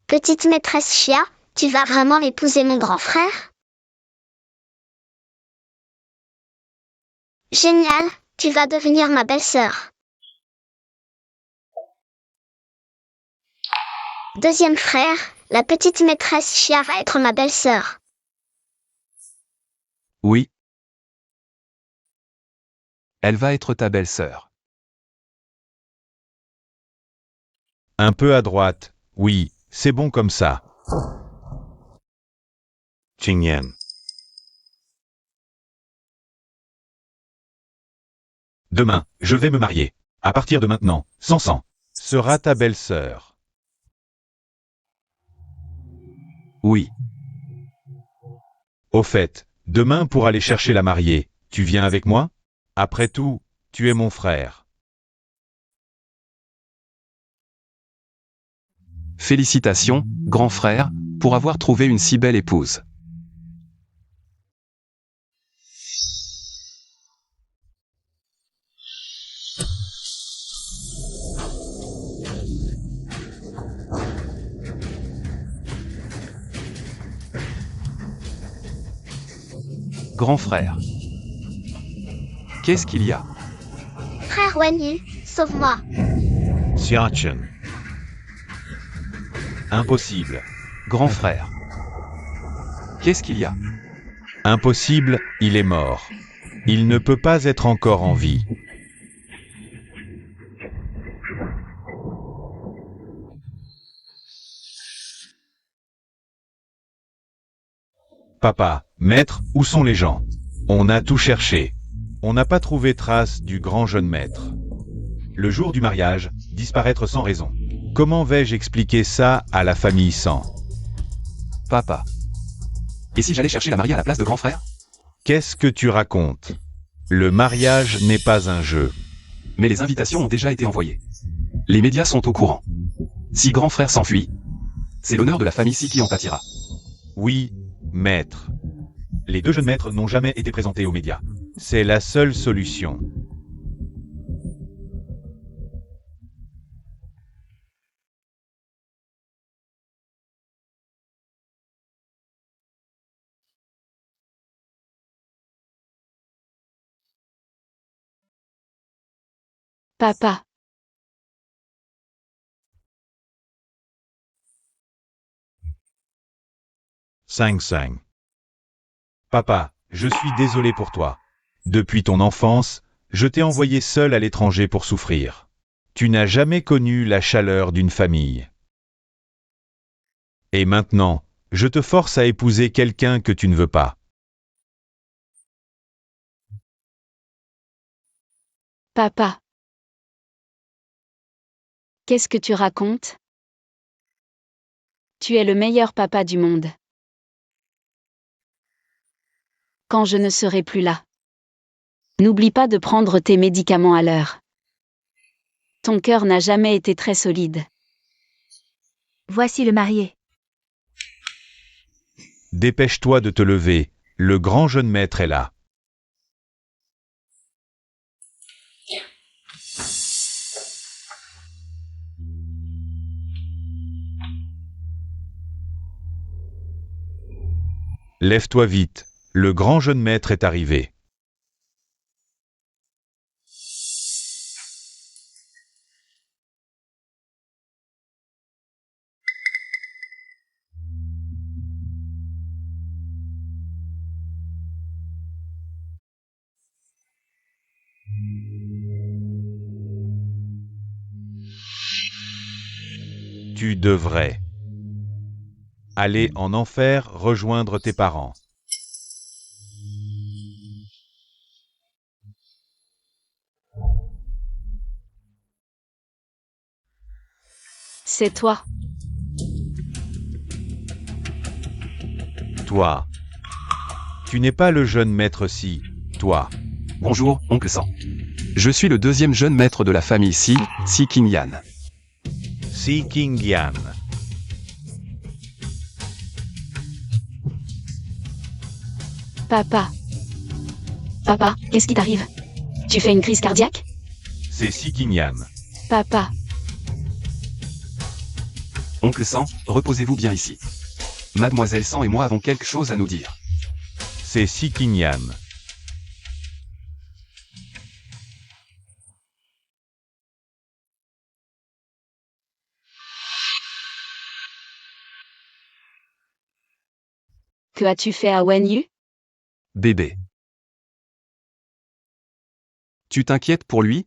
Petite maîtresse Chia, tu vas vraiment épouser mon grand frère? Génial, tu vas devenir ma belle-sœur. Deuxième frère, la petite maîtresse Chia va être ma belle-sœur. Oui. Elle va être ta belle-sœur. Un peu à droite, oui, c'est bon comme ça. Qingyan. Demain, je vais me marier. À partir de maintenant, Sansan sera ta belle-sœur. Oui. Au fait, demain pour aller chercher la mariée, tu viens avec moi? Après tout, tu es mon frère. Félicitations, grand frère, pour avoir trouvé une si belle épouse. Grand frère. Qu'est-ce qu'il y a? Frère Wenyu, sauve-moi. Xiachen. Impossible. Grand frère. Qu'est-ce qu'il y a? Impossible, il est mort. Il ne peut pas être encore en vie. Papa, maître, où sont les gens? On a tout cherché. On n'a pas trouvé trace du grand jeune maître. Le jour du mariage, disparaître sans raison. Comment vais-je expliquer ça à la famille San? Papa. Et si j'allais chercher la mariée à la place de grand frère? Qu'est-ce que tu racontes? Le mariage n'est pas un jeu. Mais les invitations ont déjà été envoyées. Les médias sont au courant. Si grand frère s'enfuit, c'est l'honneur de la famille Si qui en pâtira. Oui, maître. Les 2 jeunes maîtres n'ont jamais été présentés aux médias. C'est la seule solution. Papa. Sang. Papa, je suis désolé pour toi. Depuis ton enfance, je t'ai envoyé seul à l'étranger pour souffrir. Tu n'as jamais connu la chaleur d'une famille. Et maintenant, je te force à épouser quelqu'un que tu ne veux pas. Papa. Qu'est-ce que tu racontes? Tu es le meilleur papa du monde. Quand je ne serai plus là, n'oublie pas de prendre tes médicaments à l'heure. Ton cœur n'a jamais été très solide. Voici le marié. Dépêche-toi de te lever, le grand jeune maître est là. Lève-toi vite, le grand jeune maître est arrivé. Tu devrais aller en enfer rejoindre tes parents. C'est toi. Toi. Tu n'es pas le jeune maître Si, toi. Bonjour, oncle Sang. Je suis le deuxième jeune maître de la famille Si Qingyan. Si Qingyan. Papa. Papa, qu'est-ce qui t'arrive? Tu fais une crise cardiaque? C'est Si Qingyan. Papa. Oncle Sang, reposez-vous bien ici. Mademoiselle Sang et moi avons quelque chose à nous dire. C'est Si Qingyan. Que as-tu fait à Wen Yu? Bébé. Tu t'inquiètes pour lui?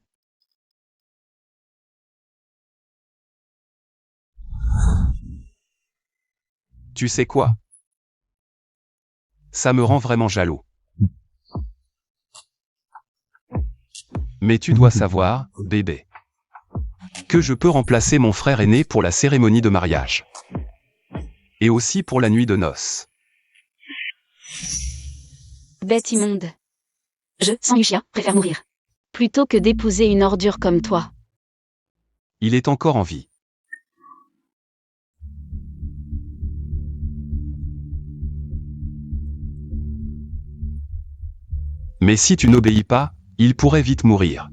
Tu sais quoi? Ça me rend vraiment jaloux. Mais tu dois savoir, bébé, que je peux remplacer mon frère aîné pour la cérémonie de mariage. Et aussi pour la nuit de noces. Bête immonde. Je, sans Yuxia, préfère mourir. Plutôt que d'épouser une ordure comme toi. Il est encore en vie. Mais si tu n'obéis pas, il pourrait vite mourir.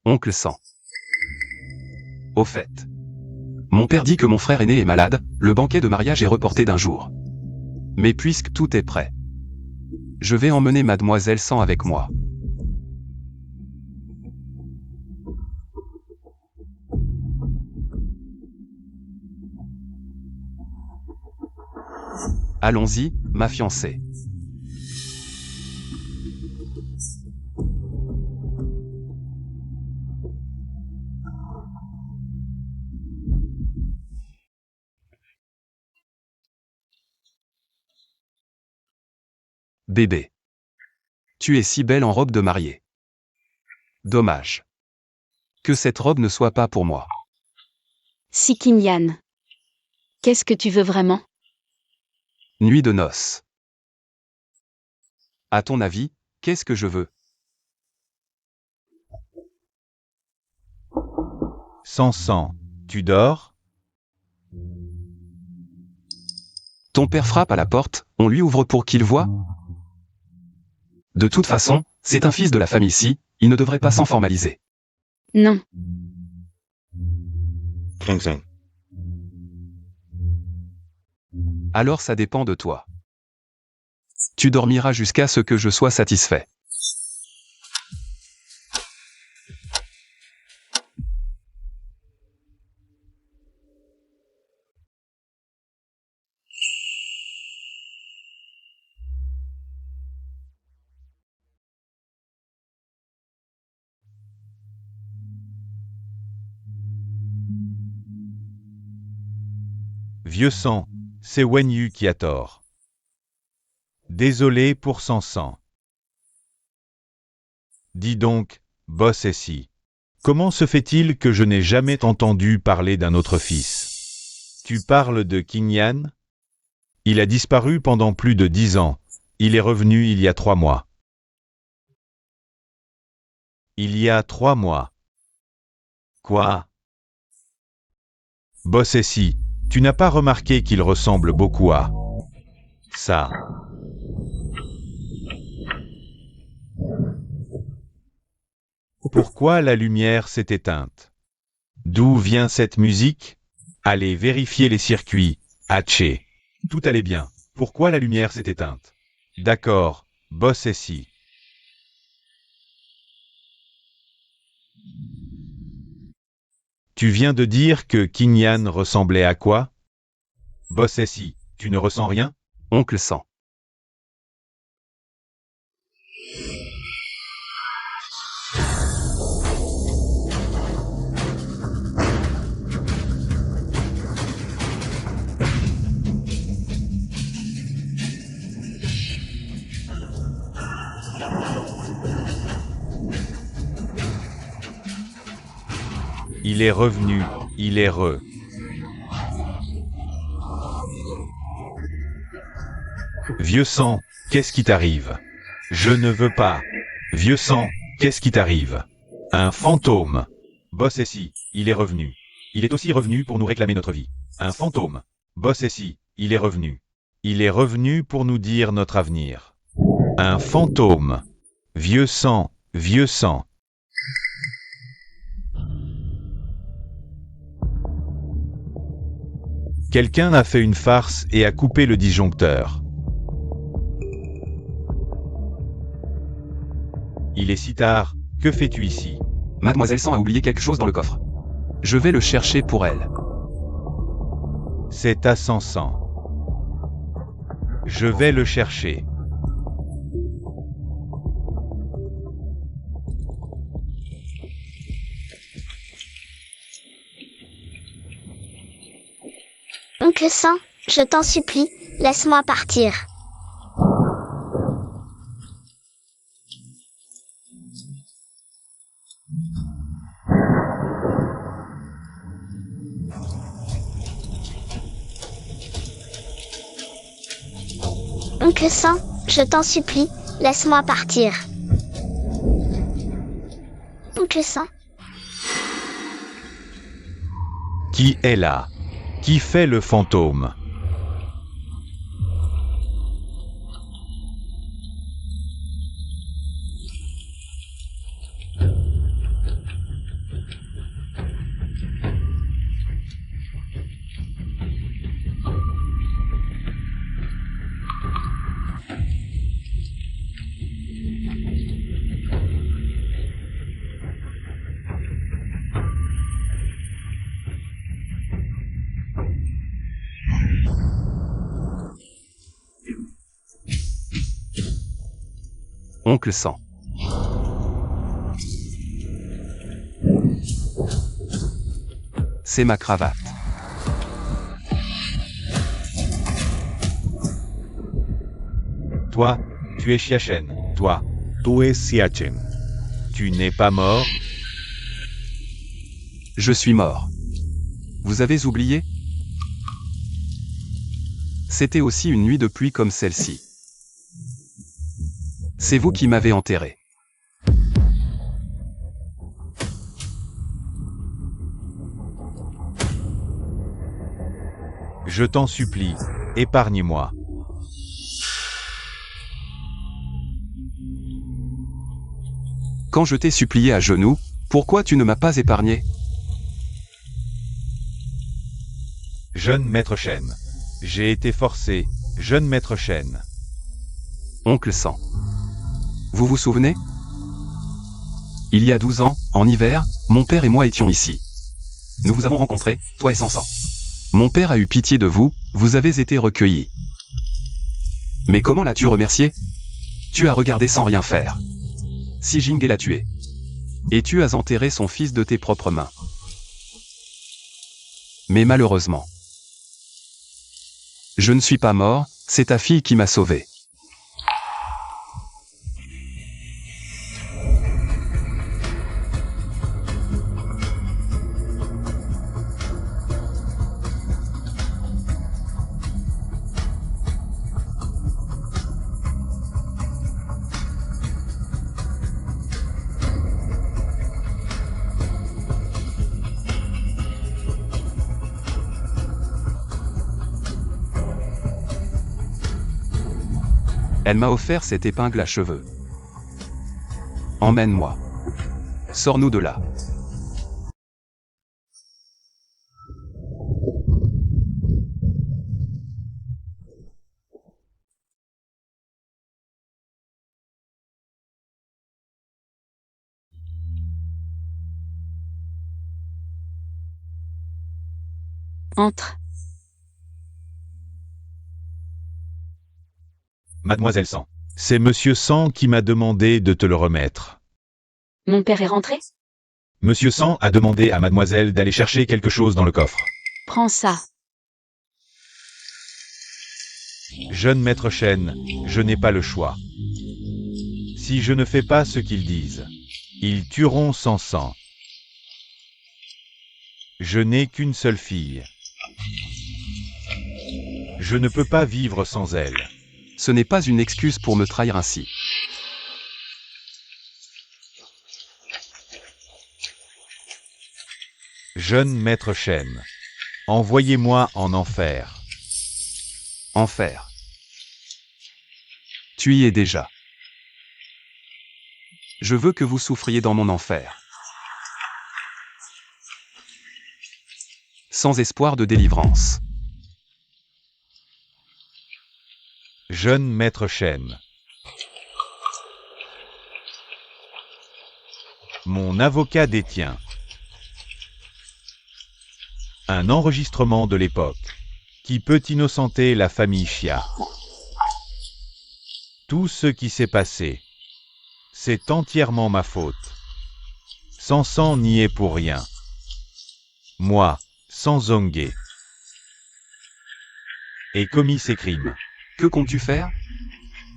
Oncle Sang. Au fait, mon père dit que mon frère aîné est malade, le banquet de mariage est reporté d'un jour. Mais puisque tout est prêt, je vais emmener Mademoiselle Sang avec moi. Allons-y, ma fiancée. Bébé. Tu es si belle en robe de mariée. Dommage. Que cette robe ne soit pas pour moi. Si Qingyan. Qu'est-ce que tu veux vraiment? Nuit de noces. À ton avis, qu'est-ce que je veux? Sang, tu dors? Ton père frappe à la porte, on lui ouvre pour qu'il voie? De toute façon, c'est un fils de la famille Si, il ne devrait pas s'en formaliser. Non. Alors ça dépend de toi. Tu dormiras jusqu'à ce que je sois satisfait. Vieux sang, c'est Wen Yu qui a tort. Désolé pour Sang. Dis donc, boss Si. Comment se fait-il que je n'ai jamais entendu parler d'un autre fils? Tu parles de Qingyan? Il a disparu pendant plus de 10 ans. Il est revenu il y a 3 mois. Il y a 3 mois. Quoi? Bossessi, tu n'as pas remarqué qu'il ressemble beaucoup à ça? Pourquoi la lumière s'est éteinte? D'où vient cette musique? Allez vérifier les circuits. Haché. Tout allait bien. Pourquoi la lumière s'est éteinte? D'accord, Bossessi. Tu viens de dire que Kinyan ressemblait à quoi? Bossessi, tu ne ressens rien? Oncle Sang. Il est revenu, il est re. Vieux sang, qu'est-ce qui t'arrive? Je ne veux pas. Vieux sang, qu'est-ce qui t'arrive? Un fantôme. Bossessi, il est revenu. Il est aussi revenu pour nous réclamer notre vie. Un fantôme. Bossessi, il est revenu. Il est revenu pour nous dire notre avenir. Un fantôme. Vieux sang, vieux sang. Quelqu'un a fait une farce et a coupé le disjoncteur. Il est si tard, que fais-tu ici? Mademoiselle Sang a oublié quelque chose dans le coffre. Je vais le chercher pour elle. C'est à 100. Je vais le chercher. Oncle Sang, je t'en supplie, laisse-moi partir. Oncle Sang, je t'en supplie, laisse-moi partir. Oncle Sang. Qui est là? Qui fait le fantôme? Oncle Sang. C'est ma cravate. Toi, tu es Chiachen. Toi, tu es Siachen. Tu n'es pas mort? Je suis mort. Vous avez oublié? C'était aussi une nuit de pluie comme celle-ci. C'est vous qui m'avez enterré. Je t'en supplie, épargne-moi. Quand je t'ai supplié à genoux, pourquoi tu ne m'as pas épargné? Jeune maître Chen. J'ai été forcé, jeune maître Chen. Oncle Sang. Vous vous souvenez? Il y a 12 ans, en hiver, mon père et moi étions ici. Nous vous avons rencontrés, toi et Sansan. Mon père a eu pitié de vous, vous avez été recueillis. Mais comment l'as-tu remercié? Tu as regardé sans rien faire. Si Jingé l'a tué. Et tu as enterré son fils de tes propres mains. Mais malheureusement, je ne suis pas mort, c'est ta fille qui m'a sauvé. Elle m'a offert cette épingle à cheveux. Emmène-moi. Sors-nous de là. Entre. Mademoiselle Sang. C'est Monsieur Sang qui m'a demandé de te le remettre. Mon père est rentré? Monsieur Sang a demandé à mademoiselle d'aller chercher quelque chose dans le coffre. Prends ça. Jeune maître Chen, je n'ai pas le choix. Si je ne fais pas ce qu'ils disent, ils tueront Sang Sang. Je n'ai qu'une seule fille. Je ne peux pas vivre sans elle. Ce n'est pas une excuse pour me trahir ainsi. Jeune maître Chen, envoyez-moi en enfer. Enfer. Tu y es déjà. Je veux que vous souffriez dans mon enfer. Sans espoir de délivrance. Jeune maître Chen. Mon avocat détient un enregistrement de l'époque qui peut innocenter la famille Xia. Tout ce qui s'est passé, c'est entièrement ma faute. Sang Sang n'y est pour rien. Moi, Sang Zonghe, ai commis ces crimes. Que comptes-tu faire?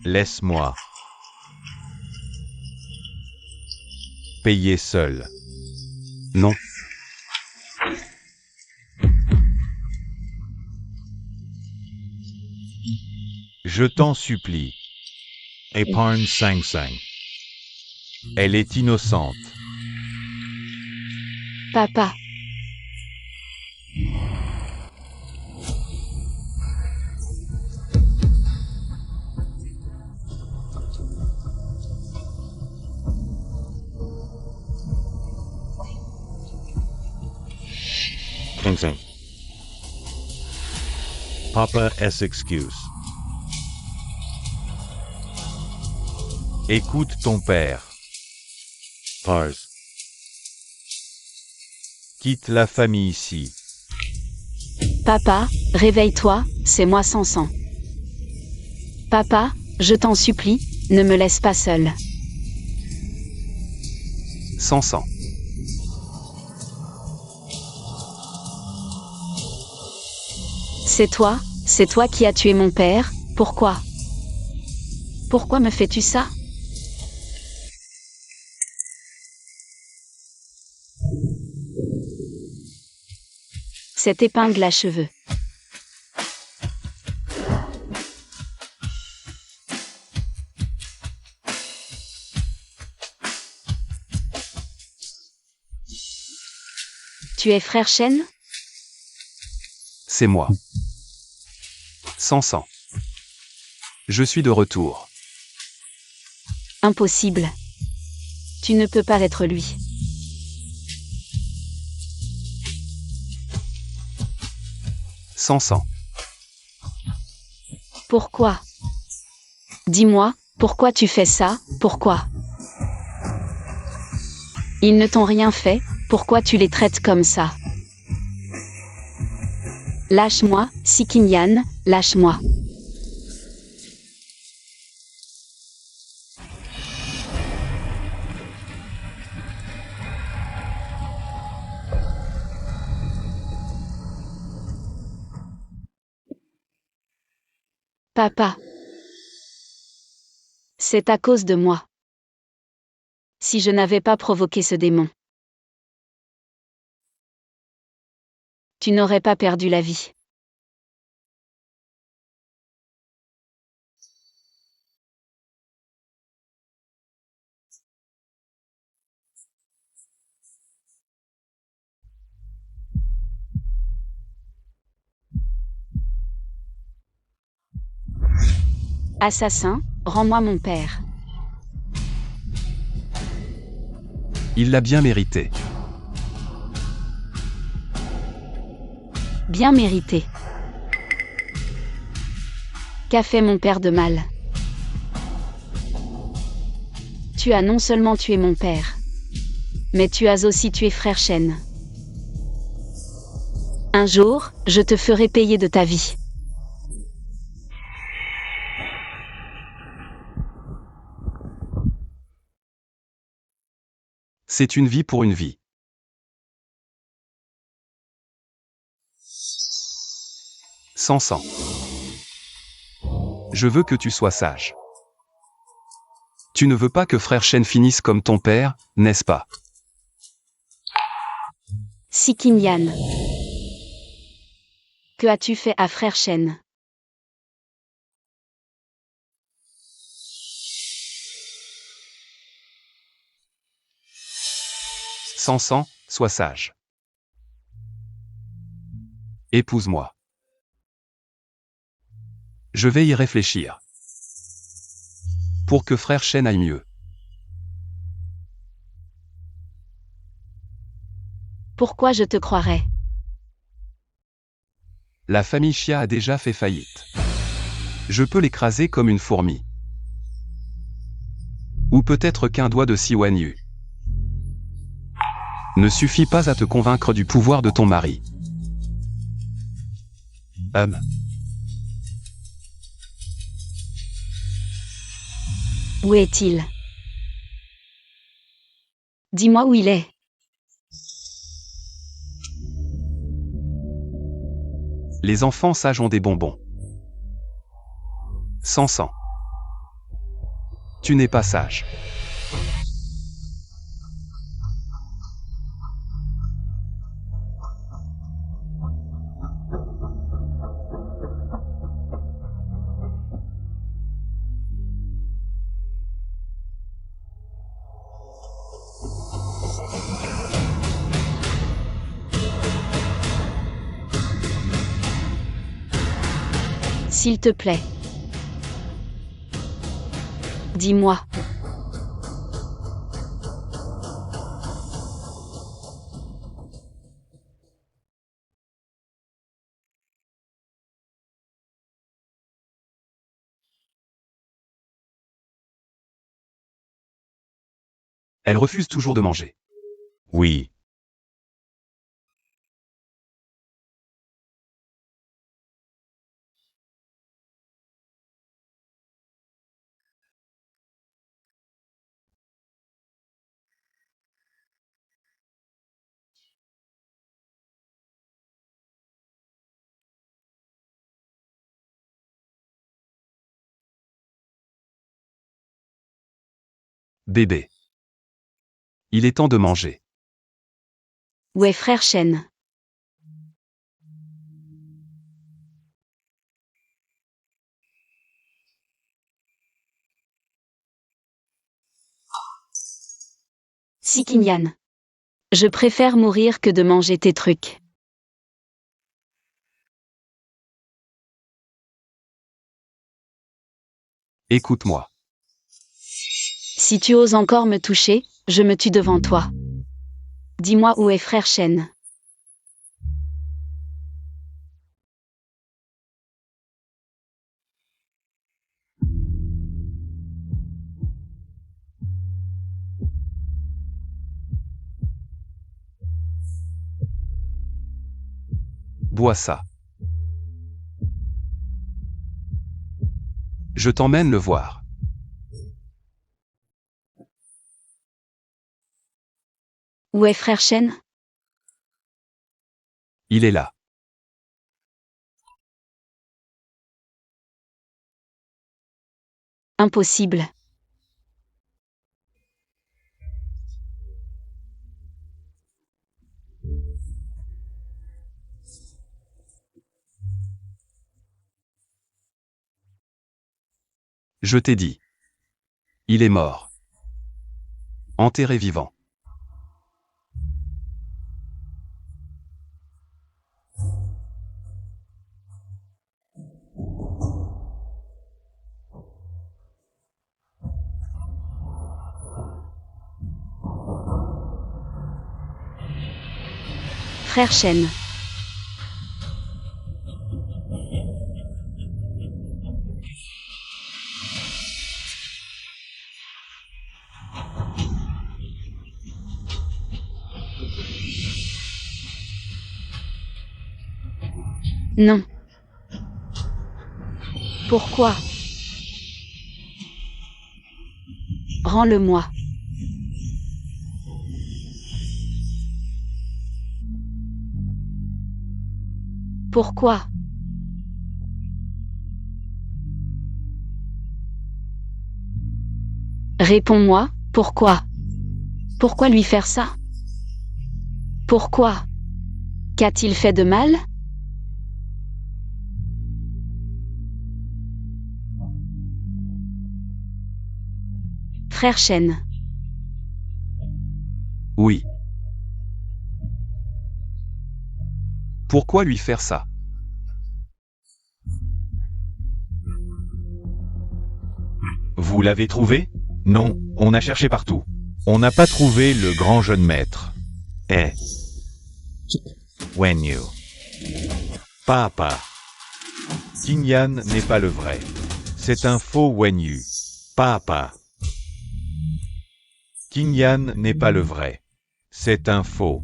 Laisse-moi payer seul. Non. Je t'en supplie. Épargne Sang Sang. Elle est innocente. Papa. Sang Sang. Papa S. excuse. Écoute ton père. Pause. Quitte la famille ici. Papa, réveille-toi, c'est moi Sang Sang. Papa, je t'en supplie, ne me laisse pas seul. Sang Sang. C'est toi qui as tué mon père, pourquoi? Pourquoi me fais-tu ça? Cette épingle à cheveux. Tu es frère Chen? C'est moi. Sang Sang. Je suis de retour. Impossible. Tu ne peux pas être lui. Sang Sang. Pourquoi? Dis-moi, pourquoi tu fais ça, pourquoi? Ils ne t'ont rien fait, pourquoi tu les traites comme ça? Lâche-moi, Sikinyan, lâche-moi. Papa. C'est à cause de moi. Si je n'avais pas provoqué ce démon, tu n'aurais pas perdu la vie. Assassin, rends-moi mon père. Il l'a bien mérité. Bien mérité. Qu'a fait mon père de mal? Tu as non seulement tué mon père, mais tu as aussi tué frère Shen. Un jour, je te ferai payer de ta vie. C'est une vie pour une vie. Sansan. Je veux que tu sois sage. Tu ne veux pas que frère Shen finisse comme ton père, n'est-ce pas? Sikinyan. Que as-tu fait à frère Shen? Sansan, sois sage. Épouse-moi. Je vais y réfléchir. Pour que frère Shen aille mieux. Pourquoi je te croirais? La famille Xia a déjà fait faillite. Je peux l'écraser comme une fourmi. Ou peut-être qu'un doigt de Siwan Yu ne suffit pas à te convaincre du pouvoir de ton mari. Où est-il? Dis-moi où il est. Les enfants sages ont des bonbons. Sansan. Tu n'es pas sage. S'il te plaît. Dis-moi. Elle refuse toujours de manger. Oui. Bébé. Il est temps de manger. Où est frère Shen? Sikinyan. Je préfère mourir que de manger tes trucs. Écoute-moi. Si tu oses encore me toucher, je me tue devant toi. Dis-moi où est frère Shen. Bois ça. Je t'emmène le voir. Où est frère Shen? Il est là. Impossible. Je t'ai dit. Il est mort. Enterré vivant. Frère Shen. Non. Pourquoi? Rends-le-moi. Pourquoi? Réponds-moi, pourquoi? Pourquoi lui faire ça? Pourquoi? Qu'a-t-il fait de mal? Frère Shen. Oui. Pourquoi lui faire ça? Vous l'avez trouvé? Non, on a cherché partout. On n'a pas trouvé le grand jeune maître. Eh. Wenyu. Papa. Qingyan n'est pas le vrai. C'est un faux Wenyu. Papa. Qingyan n'est pas le vrai. C'est un faux.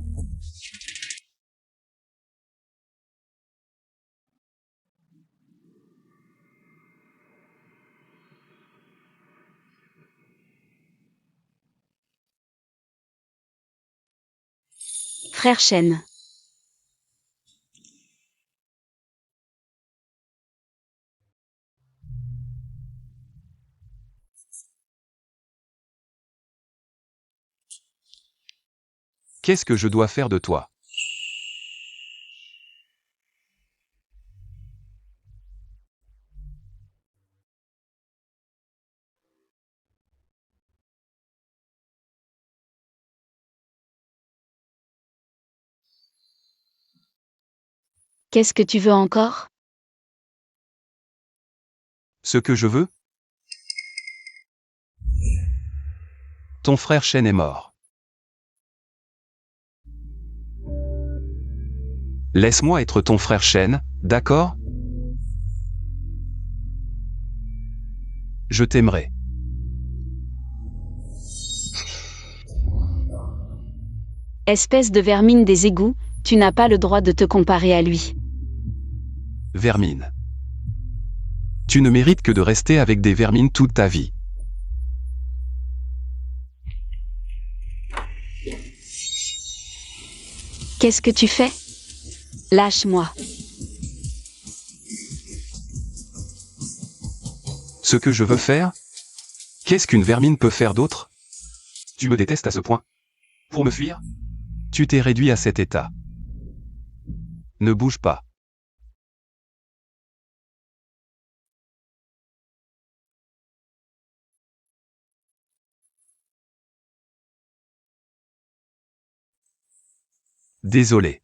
Frère Shen. Qu'est-ce que je dois faire de toi? Qu'est-ce que tu veux encore? Ce que je veux? Ton frère Shen est mort. Laisse-moi être ton frère Shen, d'accord? Je t'aimerai. Espèce de vermine des égouts, tu n'as pas le droit de te comparer à lui. Vermine. Tu ne mérites que de rester avec des vermines toute ta vie. Qu'est-ce que tu fais? Lâche-moi. Ce que je veux faire? Qu'est-ce qu'une vermine peut faire d'autre? Tu me détestes à ce point? Pour me fuir? Tu t'es réduit à cet état. Ne bouge pas. Désolé.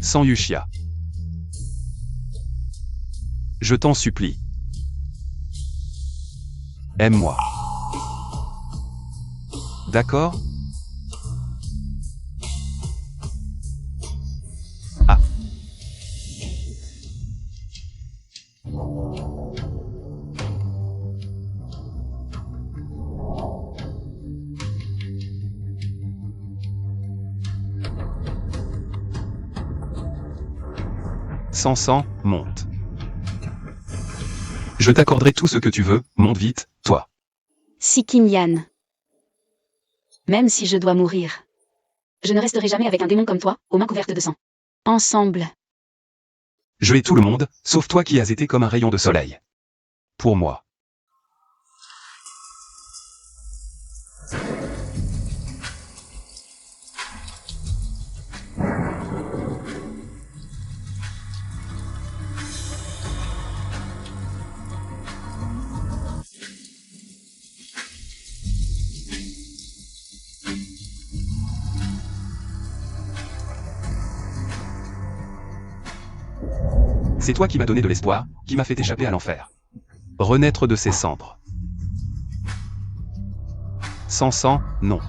Sans Yuxia. Je t'en supplie. Aime-moi. D'accord? Ah. Sans sang, monte. Je t'accorderai tout ce que tu veux, monte vite, toi. Si Qingyan. Même si je dois mourir. Je ne resterai jamais avec un démon comme toi, aux mains couvertes de sang. Ensemble. Je hais tout le monde, sauf toi qui as été comme un rayon de soleil. Pour moi. C'est toi qui m'as donné de l'espoir, qui m'a fait échapper à l'enfer. Renaître de ses cendres. Sans sang, non.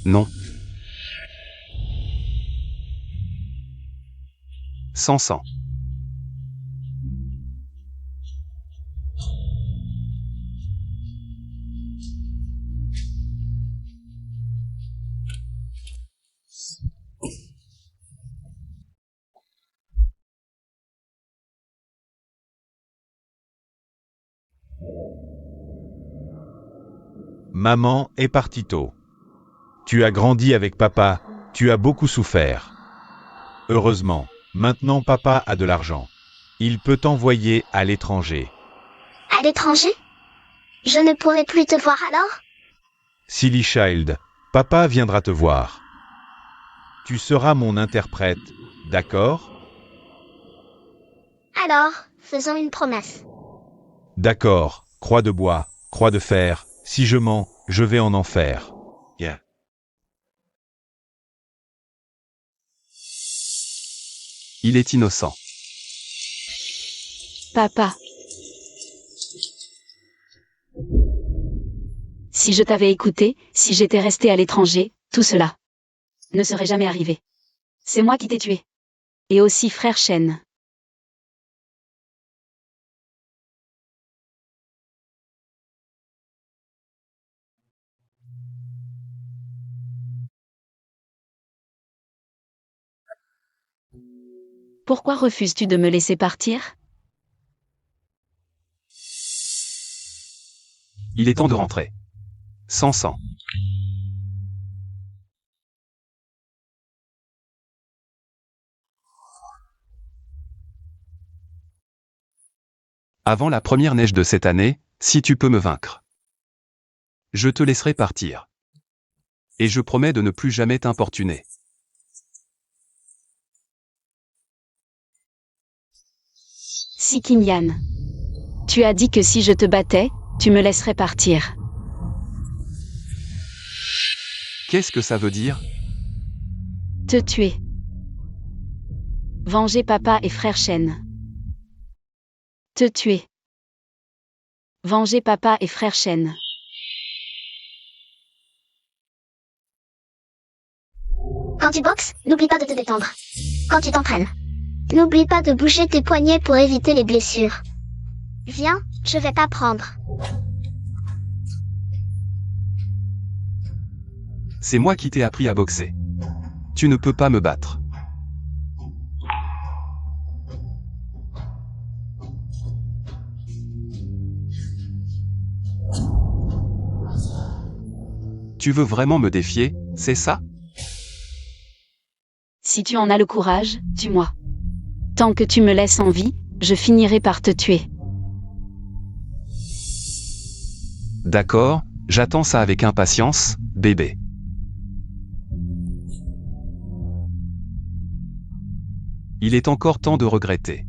Non. Sans sang. Maman est partie tôt. Tu as grandi avec papa, tu as beaucoup souffert. Heureusement, maintenant papa a de l'argent. Il peut t'envoyer à l'étranger. À l'étranger? Je ne pourrai plus te voir alors? Silly Child, papa viendra te voir. Tu seras mon interprète, d'accord? Alors, faisons une promesse. D'accord, croix de bois, croix de fer, si je mens, je vais en enfer. Yeah. Il est innocent. Papa. Si je t'avais écouté, si j'étais resté à l'étranger, tout cela ne serait jamais arrivé. C'est moi qui t'ai tué. Et aussi frère Shen. Pourquoi refuses-tu de me laisser partir? Il est temps de rentrer. Sans sang. Avant la première neige de cette année, si tu peux me vaincre, je te laisserai partir. Et je promets de ne plus jamais t'importuner. Si Kinyan. Tu as dit que si je te battais, tu me laisserais partir. Qu'est-ce que ça veut dire? Te tuer. Venger papa et frère Shen. Te tuer. Venger papa et frère Shen. Quand tu boxes, n'oublie pas de te détendre. Quand tu t'entraînes, n'oublie pas de bouger tes poignets pour éviter les blessures. Viens, je vais t'apprendre. C'est moi qui t'ai appris à boxer. Tu ne peux pas me battre. Tu veux vraiment me défier, c'est ça? Si tu en as le courage, tue-moi. Tant que tu me laisses en vie, je finirai par te tuer. D'accord, j'attends ça avec impatience, bébé. Il est encore temps de regretter.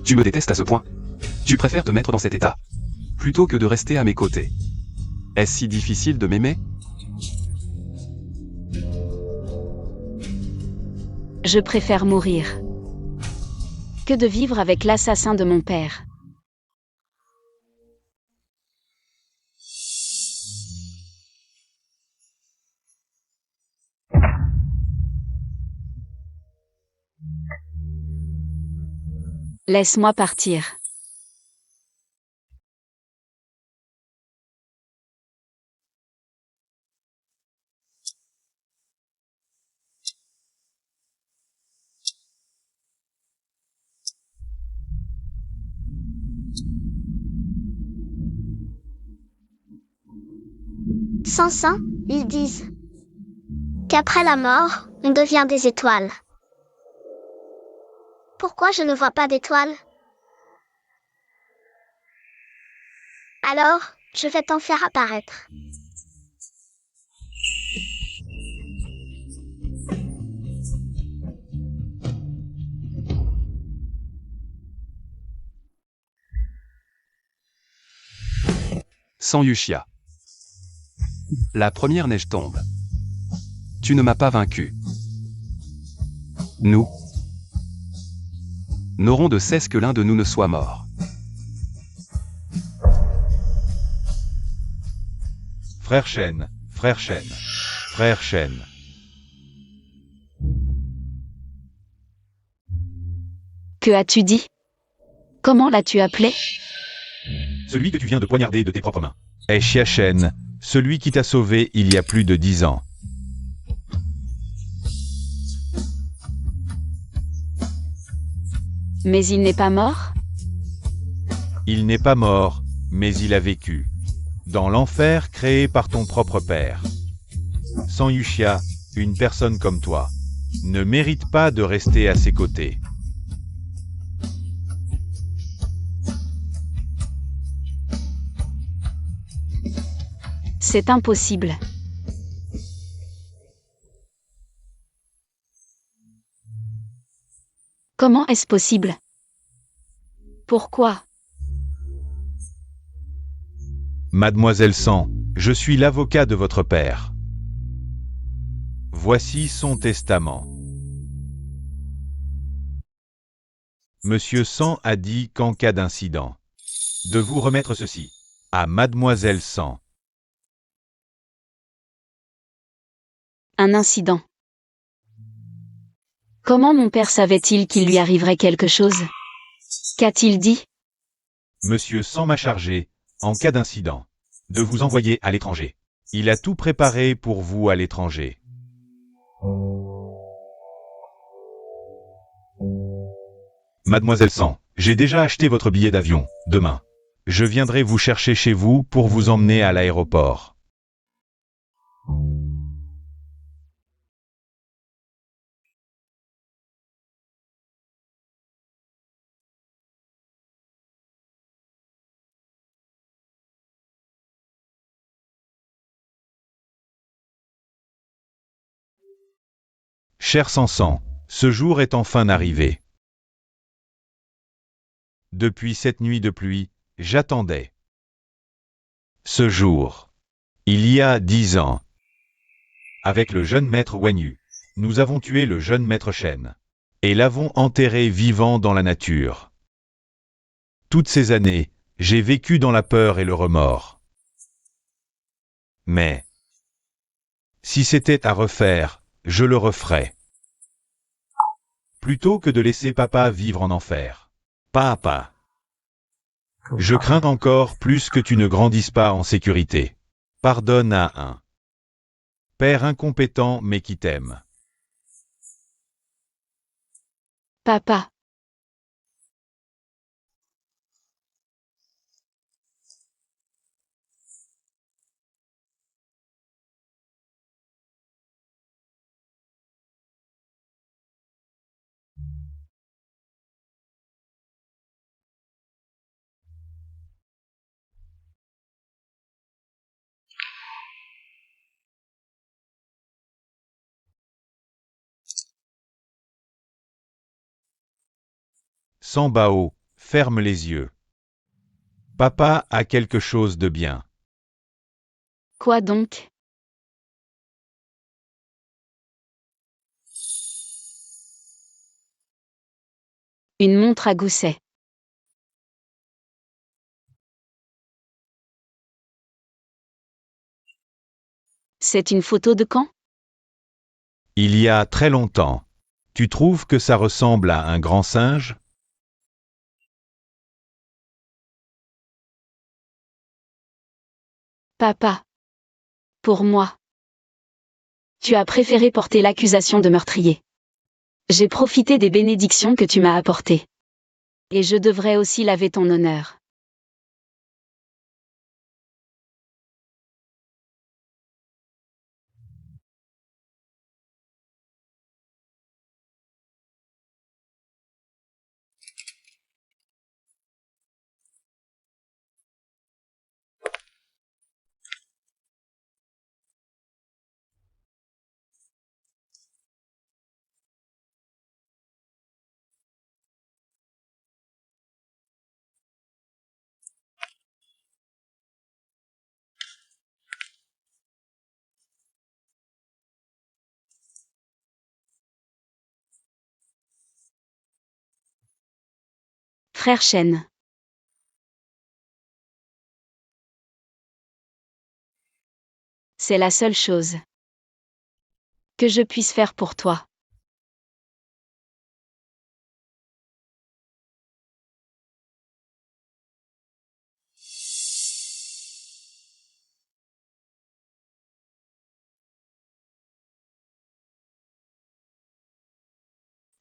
Tu me détestes à ce point. Tu préfères te mettre dans cet état, plutôt que de rester à mes côtés. Est-ce si difficile de m'aimer? Je préfère mourir que de vivre avec l'assassin de mon père. Laisse-moi partir. Sans sang, ils disent qu'après la mort, on devient des étoiles. Pourquoi je ne vois pas d'étoiles? Alors, je vais t'en faire apparaître. Sans Yushia. La première neige tombe. Tu ne m'as pas vaincu. Nous n'aurons de cesse que l'un de nous ne soit mort. Frère Shen, frère Shen, frère Shen. Que as-tu dit? Comment l'as-tu appelé? Celui que tu viens de poignarder de tes propres mains. Est Xia Shen, celui qui t'a sauvé il y a plus de 10 ans. Mais il n'est pas mort? Il n'est pas mort, mais il a vécu. Dans l'enfer créé par ton propre père. Sans Yushia, une personne comme toi ne mérite pas de rester à ses côtés. C'est impossible. Comment est-ce possible? Pourquoi? Mademoiselle San, je suis l'avocat de votre père. Voici son testament. Monsieur San a dit qu'en cas d'incident, de vous remettre ceci à Mademoiselle San. Un incident. Comment mon père savait-il qu'il lui arriverait quelque chose? Qu'a-t-il dit? Monsieur San m'a chargé, en cas d'incident, de vous envoyer à l'étranger. Il a tout préparé pour vous à l'étranger. Mademoiselle San, j'ai déjà acheté votre billet d'avion, demain. Je viendrai vous chercher chez vous pour vous emmener à l'aéroport. Cher Sansan, ce jour est enfin arrivé. Depuis cette nuit de pluie, j'attendais. Ce jour. Il y a 10 ans. Avec le jeune maître Wanyu, nous avons tué le jeune maître Shen. Et l'avons enterré vivant dans la nature. Toutes ces années, j'ai vécu dans la peur et le remords. Mais, si c'était à refaire, je le referais. Plutôt que de laisser papa vivre en enfer. Papa. Je crains encore plus que tu ne grandisses pas en sécurité. Pardonne à un père incompétent mais qui t'aime. Papa. Sambao, ferme les yeux. Papa a quelque chose de bien. Quoi donc? Une montre à gousset. C'est une photo de quand? Il y a très longtemps. Tu trouves que ça ressemble à un grand singe? Papa. Pour moi. Tu as préféré porter l'accusation de meurtrier. J'ai profité des bénédictions que tu m'as apportées. Et je devrais aussi laver ton honneur. Frère Chen. C'est la seule chose que je puisse faire pour toi.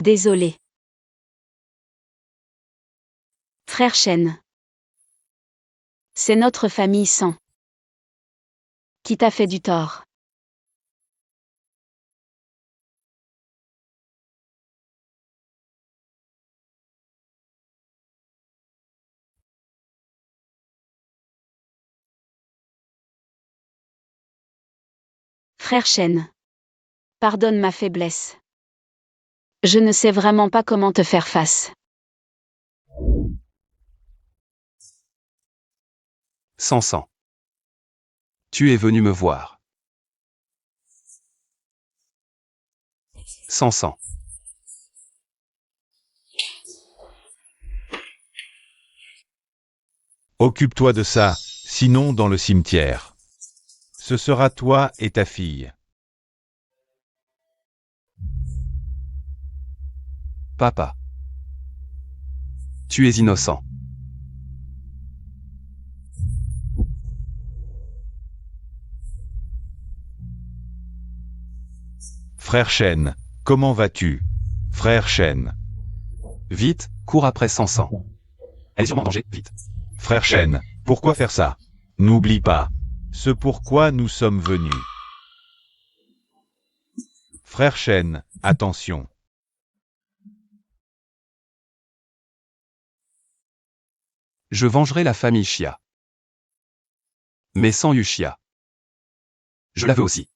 Désolé. Frère Chen. C'est notre famille sang qui t'a fait du tort. Frère Chen. Pardonne ma faiblesse. Je ne sais vraiment pas comment te faire face. Sansan. Tu es venu me voir. Sansan. Occupe-toi de ça, sinon dans le cimetière. Ce sera toi et ta fille. Papa. Tu es innocent. Frère Chen, comment vas-tu? Frère Chen. Vite, cours après Sansan. Elle est sûrement en danger, vite. Frère Chen, pourquoi faire ça? N'oublie pas ce pourquoi nous sommes venus. Frère Chen, attention. Je vengerai la famille Xia. Mais sans Yuxia. Je la veux aussi.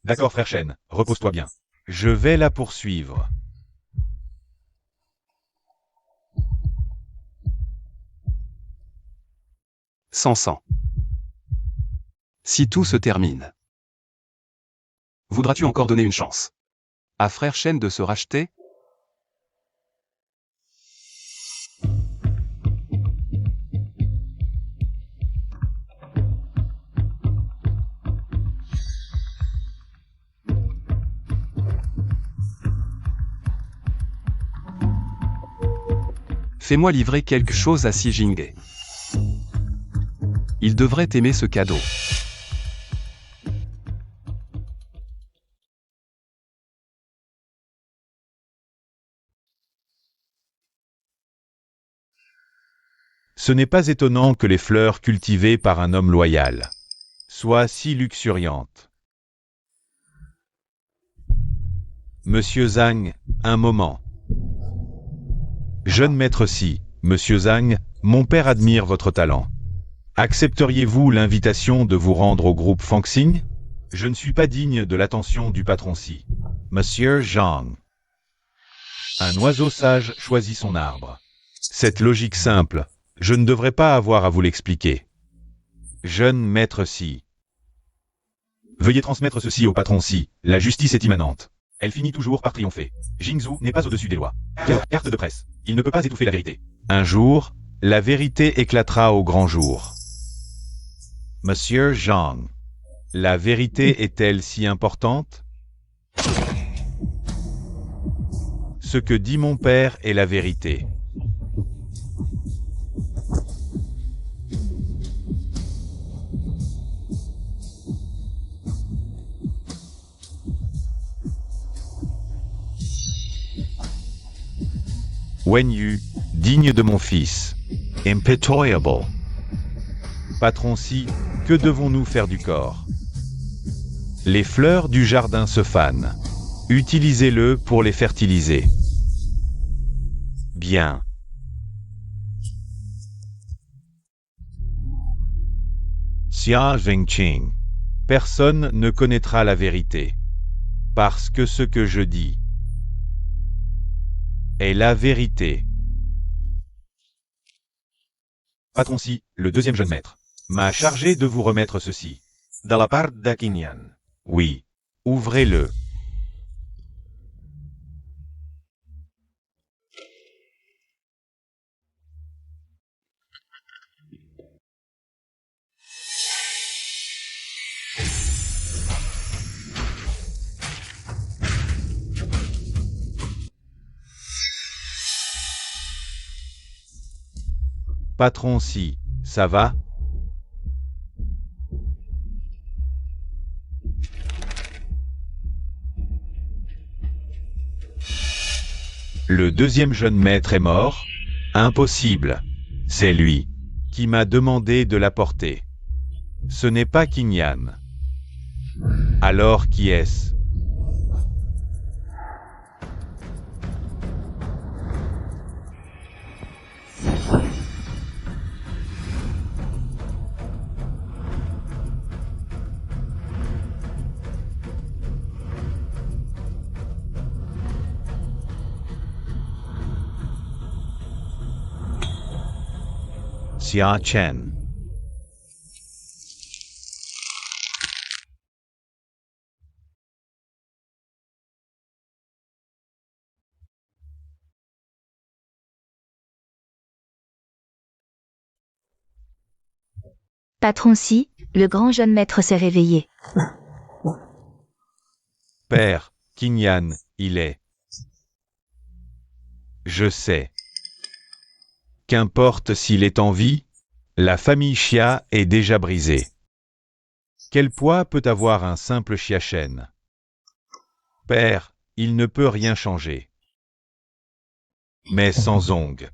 D'accord frère Chen, repose-toi bien. Je vais la poursuivre. Sansan. Si tout se termine, voudras-tu encore donner une chance à Frère Chen de se racheter? Fais-moi livrer quelque chose à Xi Jinge. Il devrait aimer ce cadeau. Ce n'est pas étonnant que les fleurs cultivées par un homme loyal soient si luxuriantes. Monsieur Zhang, un moment. Jeune maître Si, Monsieur Zhang, mon père admire votre talent. Accepteriez-vous l'invitation de vous rendre au groupe Fangxing? Je ne suis pas digne de l'attention du patron Si. Monsieur Zhang. Un oiseau sage choisit son arbre. Cette logique simple, je ne devrais pas avoir à vous l'expliquer. Jeune maître Si. Veuillez transmettre ceci au patron Si, la justice est immanente. Elle finit toujours par triompher. Jingzhou n'est pas au-dessus des lois. Carte de presse. Il ne peut pas étouffer la vérité. Un jour, la vérité éclatera au grand jour. Monsieur Zhang, la vérité est-elle si importante? Ce que dit mon père est la vérité. Wen Yu, digne de mon fils. Impitoyable. Patron Si, que devons-nous faire du corps? Les fleurs du jardin se fanent. Utilisez-le pour les fertiliser. Bien. Xia Zhengqing. Personne ne connaîtra la vérité. Parce que ce que je dis est la vérité. Patron Si, le deuxième jeune maître, m'a chargé de vous remettre ceci. De la part d'Akinian. Oui. Ouvrez-le. Patron Si, ça va? Le deuxième jeune maître est mort? Impossible. C'est lui qui m'a demandé de l'apporter. Ce n'est pas Kinyan. Alors qui est-ce? Xia Chen. Patron Si, le grand jeune maître s'est réveillé. Père, Kinyan, il est. Je sais. Qu'importe s'il est en vie, la famille Xia est déjà brisée. Quel poids peut avoir un simple Xiachen? Père, il ne peut rien changer. Mais Sanzong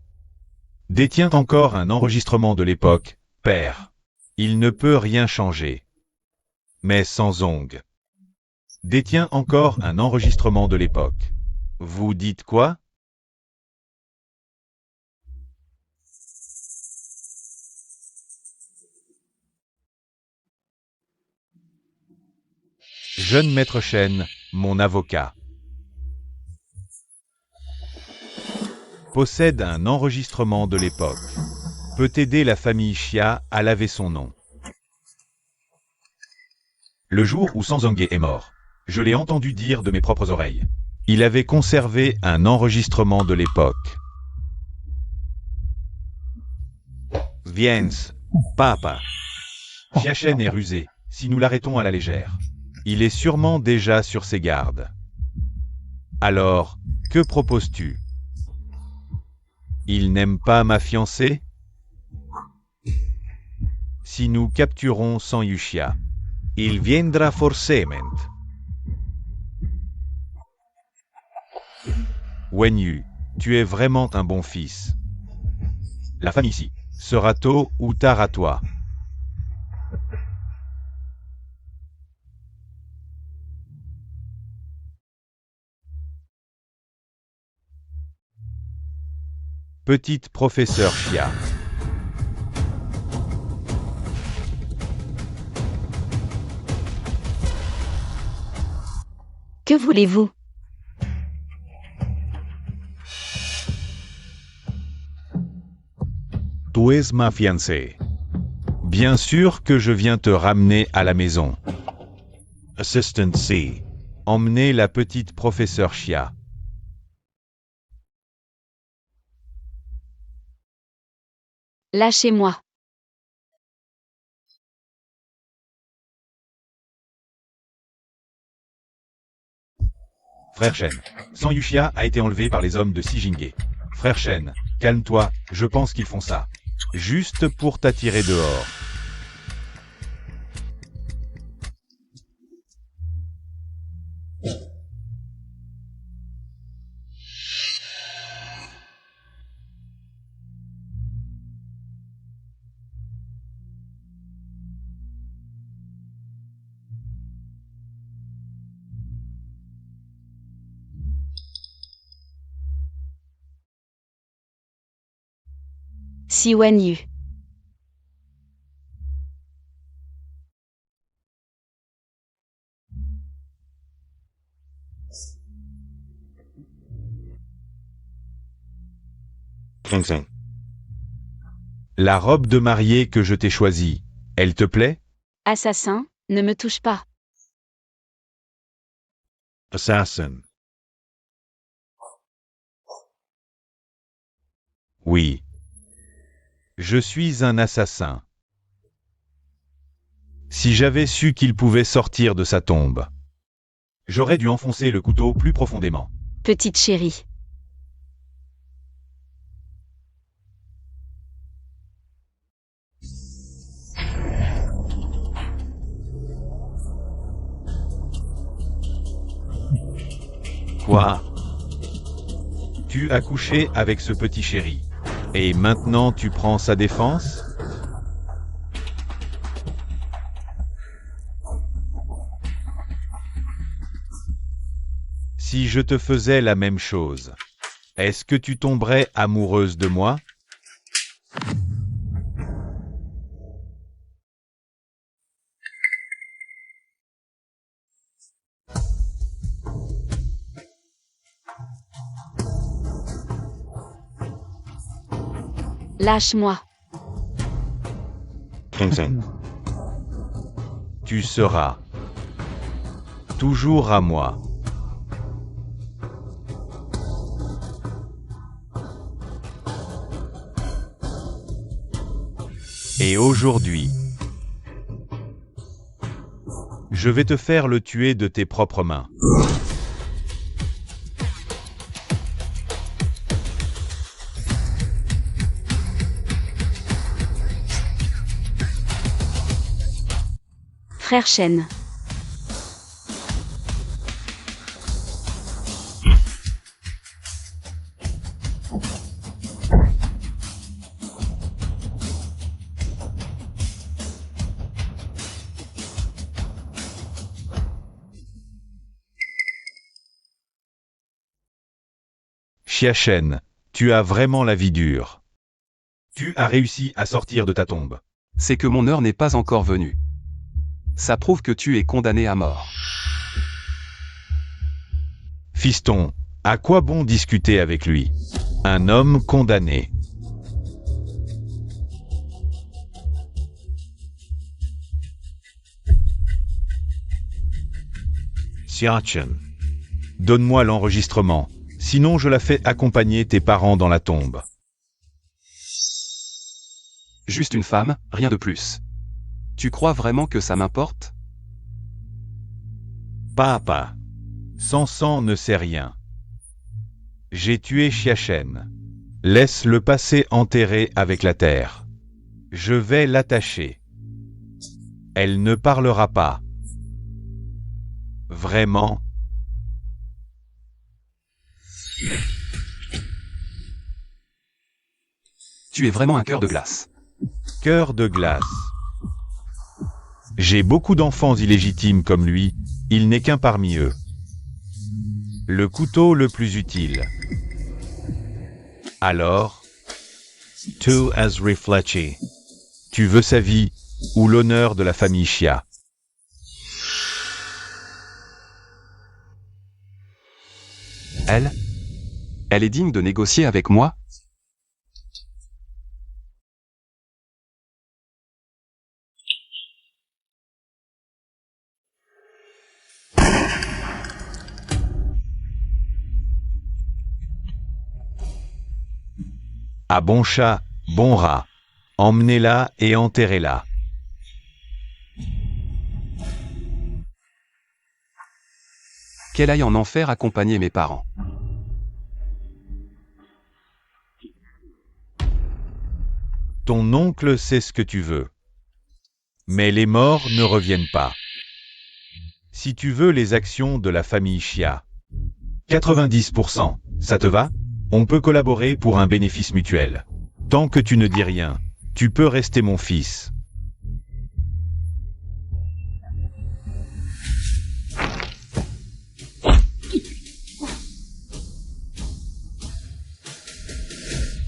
détient encore un enregistrement de l'époque. Père, il ne peut rien changer. Mais Sanzong détient encore un enregistrement de l'époque. Vous dites quoi? Jeune maître Chen, mon avocat, possède un enregistrement de l'époque. Peut aider la famille Xia à laver son nom. Le jour où Sanzong est mort, je l'ai entendu dire de mes propres oreilles. Il avait conservé un enregistrement de l'époque. Viens, papa. Xiachen est rusé, si nous l'arrêtons à la légère. Il est sûrement déjà sur ses gardes. Alors, que proposes-tu? Il n'aime pas ma fiancée? Si nous capturons San Yuxia, il viendra forcément. Wenyu, tu es vraiment un bon fils. La famille ici sera tôt ou tard à toi. Petite professeure Xia. Que voulez-vous? Tu es ma fiancée. Bien sûr que je viens te ramener à la maison. Assistant C. Emmenez la petite professeure Xia. Lâchez-moi. Frère Shen, San Yuxia a été enlevé par les hommes de Xi Jinghe. Frère Shen, calme-toi, je pense qu'ils font ça. Juste pour t'attirer dehors. Si Wenyu. La robe de mariée que je t'ai choisie, elle te plaît? Assassin, ne me touche pas. Assassin. Oui. Je suis un assassin. Si j'avais su qu'il pouvait sortir de sa tombe, j'aurais dû enfoncer le couteau plus profondément. Petite chérie. Quoi? Tu as couché avec ce petit chéri. Et maintenant tu prends sa défense? Si je te faisais la même chose, est-ce que tu tomberais amoureuse de moi? Lâche-moi. Tu seras toujours à moi. Et aujourd'hui, je vais te faire le tuer de tes propres mains. Frère Shen. Xiachen, tu as vraiment la vie dure. Tu as réussi à sortir de ta tombe. C'est que mon heure n'est pas encore venue. Ça prouve que tu es condamné à mort. Fiston, à quoi bon discuter avec lui? Un homme condamné. Xiachen, donne-moi l'enregistrement, sinon je la fais accompagner tes parents dans la tombe. Juste une femme, rien de plus. Tu crois vraiment que ça m'importe? Papa. Sans sang ne sait rien. J'ai tué Xiachen. Laisse-le passer enterré avec la terre. Je vais l'attacher. Elle ne parlera pas. Vraiment? Tu es vraiment un cœur de glace. Cœur de glace. J'ai beaucoup d'enfants illégitimes comme lui, il n'est qu'un parmi eux. Le couteau le plus utile. Alors, tu as réfléchi. Tu veux sa vie, ou l'honneur de la famille Xia. Elle est digne de négocier avec moi? À bon chat, bon rat. Emmenez-la et enterrez-la. Qu'elle aille en enfer accompagner mes parents. Ton oncle sait ce que tu veux. Mais les morts ne reviennent pas. Si tu veux les actions de la famille Xia, 90%, ça te va? On peut collaborer pour un bénéfice mutuel. Tant que tu ne dis rien, tu peux rester mon fils.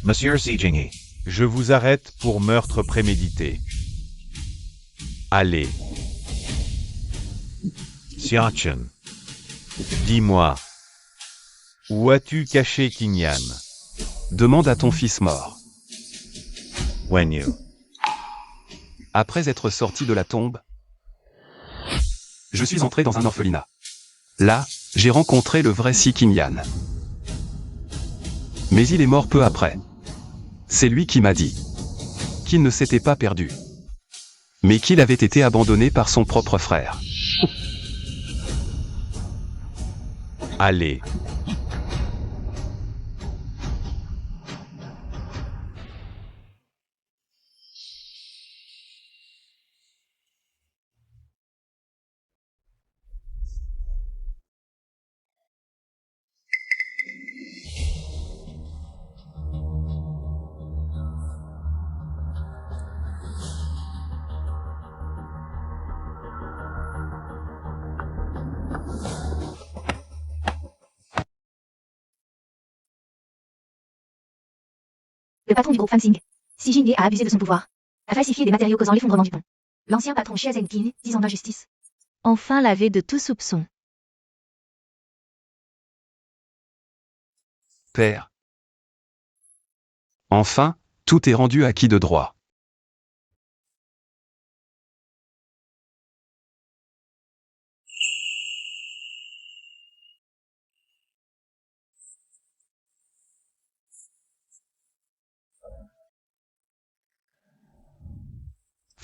Monsieur Sijingi. Je vous arrête pour meurtre prémédité. Allez. Xiachen. Dis-moi. Où as-tu caché Qingyan? Demande à ton fils mort. Wenyu. Après être sorti de la tombe, je suis entré dans un orphelinat. Là, j'ai rencontré le vrai Si Qingyan. Mais il est mort peu après. C'est lui qui m'a dit qu'il ne s'était pas perdu, mais qu'il avait été abandonné par son propre frère. Allez. Le patron du groupe Fansing, Si Jinghe a abusé de son pouvoir, a falsifié des matériaux causant l'effondrement du pont. L'ancien patron Xie Zhenqin, 10 ans d'injustice. Enfin lavé de tout soupçon. Père. Enfin, tout est rendu acquis de droit.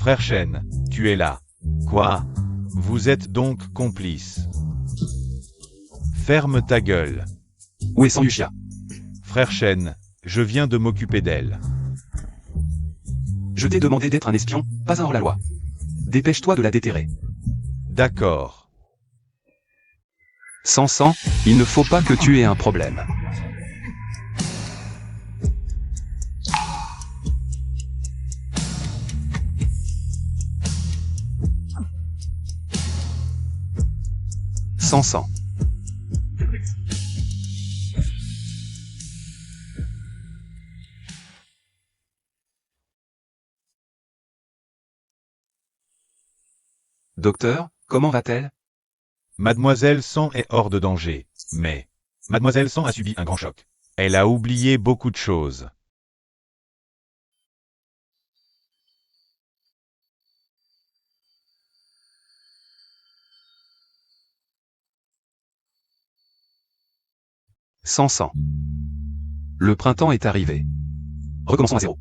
Frère Shen, tu es là. Quoi? Vous êtes donc complice. Ferme ta gueule. Où est San Yuxia? Frère Shen, je viens de m'occuper d'elle. Je t'ai demandé d'être un espion, pas un hors-la-loi. Dépêche-toi de la déterrer. D'accord. Sans sang, il ne faut pas que tu aies un problème. Sans sang. Docteur, comment va-t-elle? Mademoiselle San est hors de danger, mais Mademoiselle San a subi un grand choc. Elle a oublié beaucoup de choses. Sans sang. Le printemps est arrivé. Recommençons à zéro.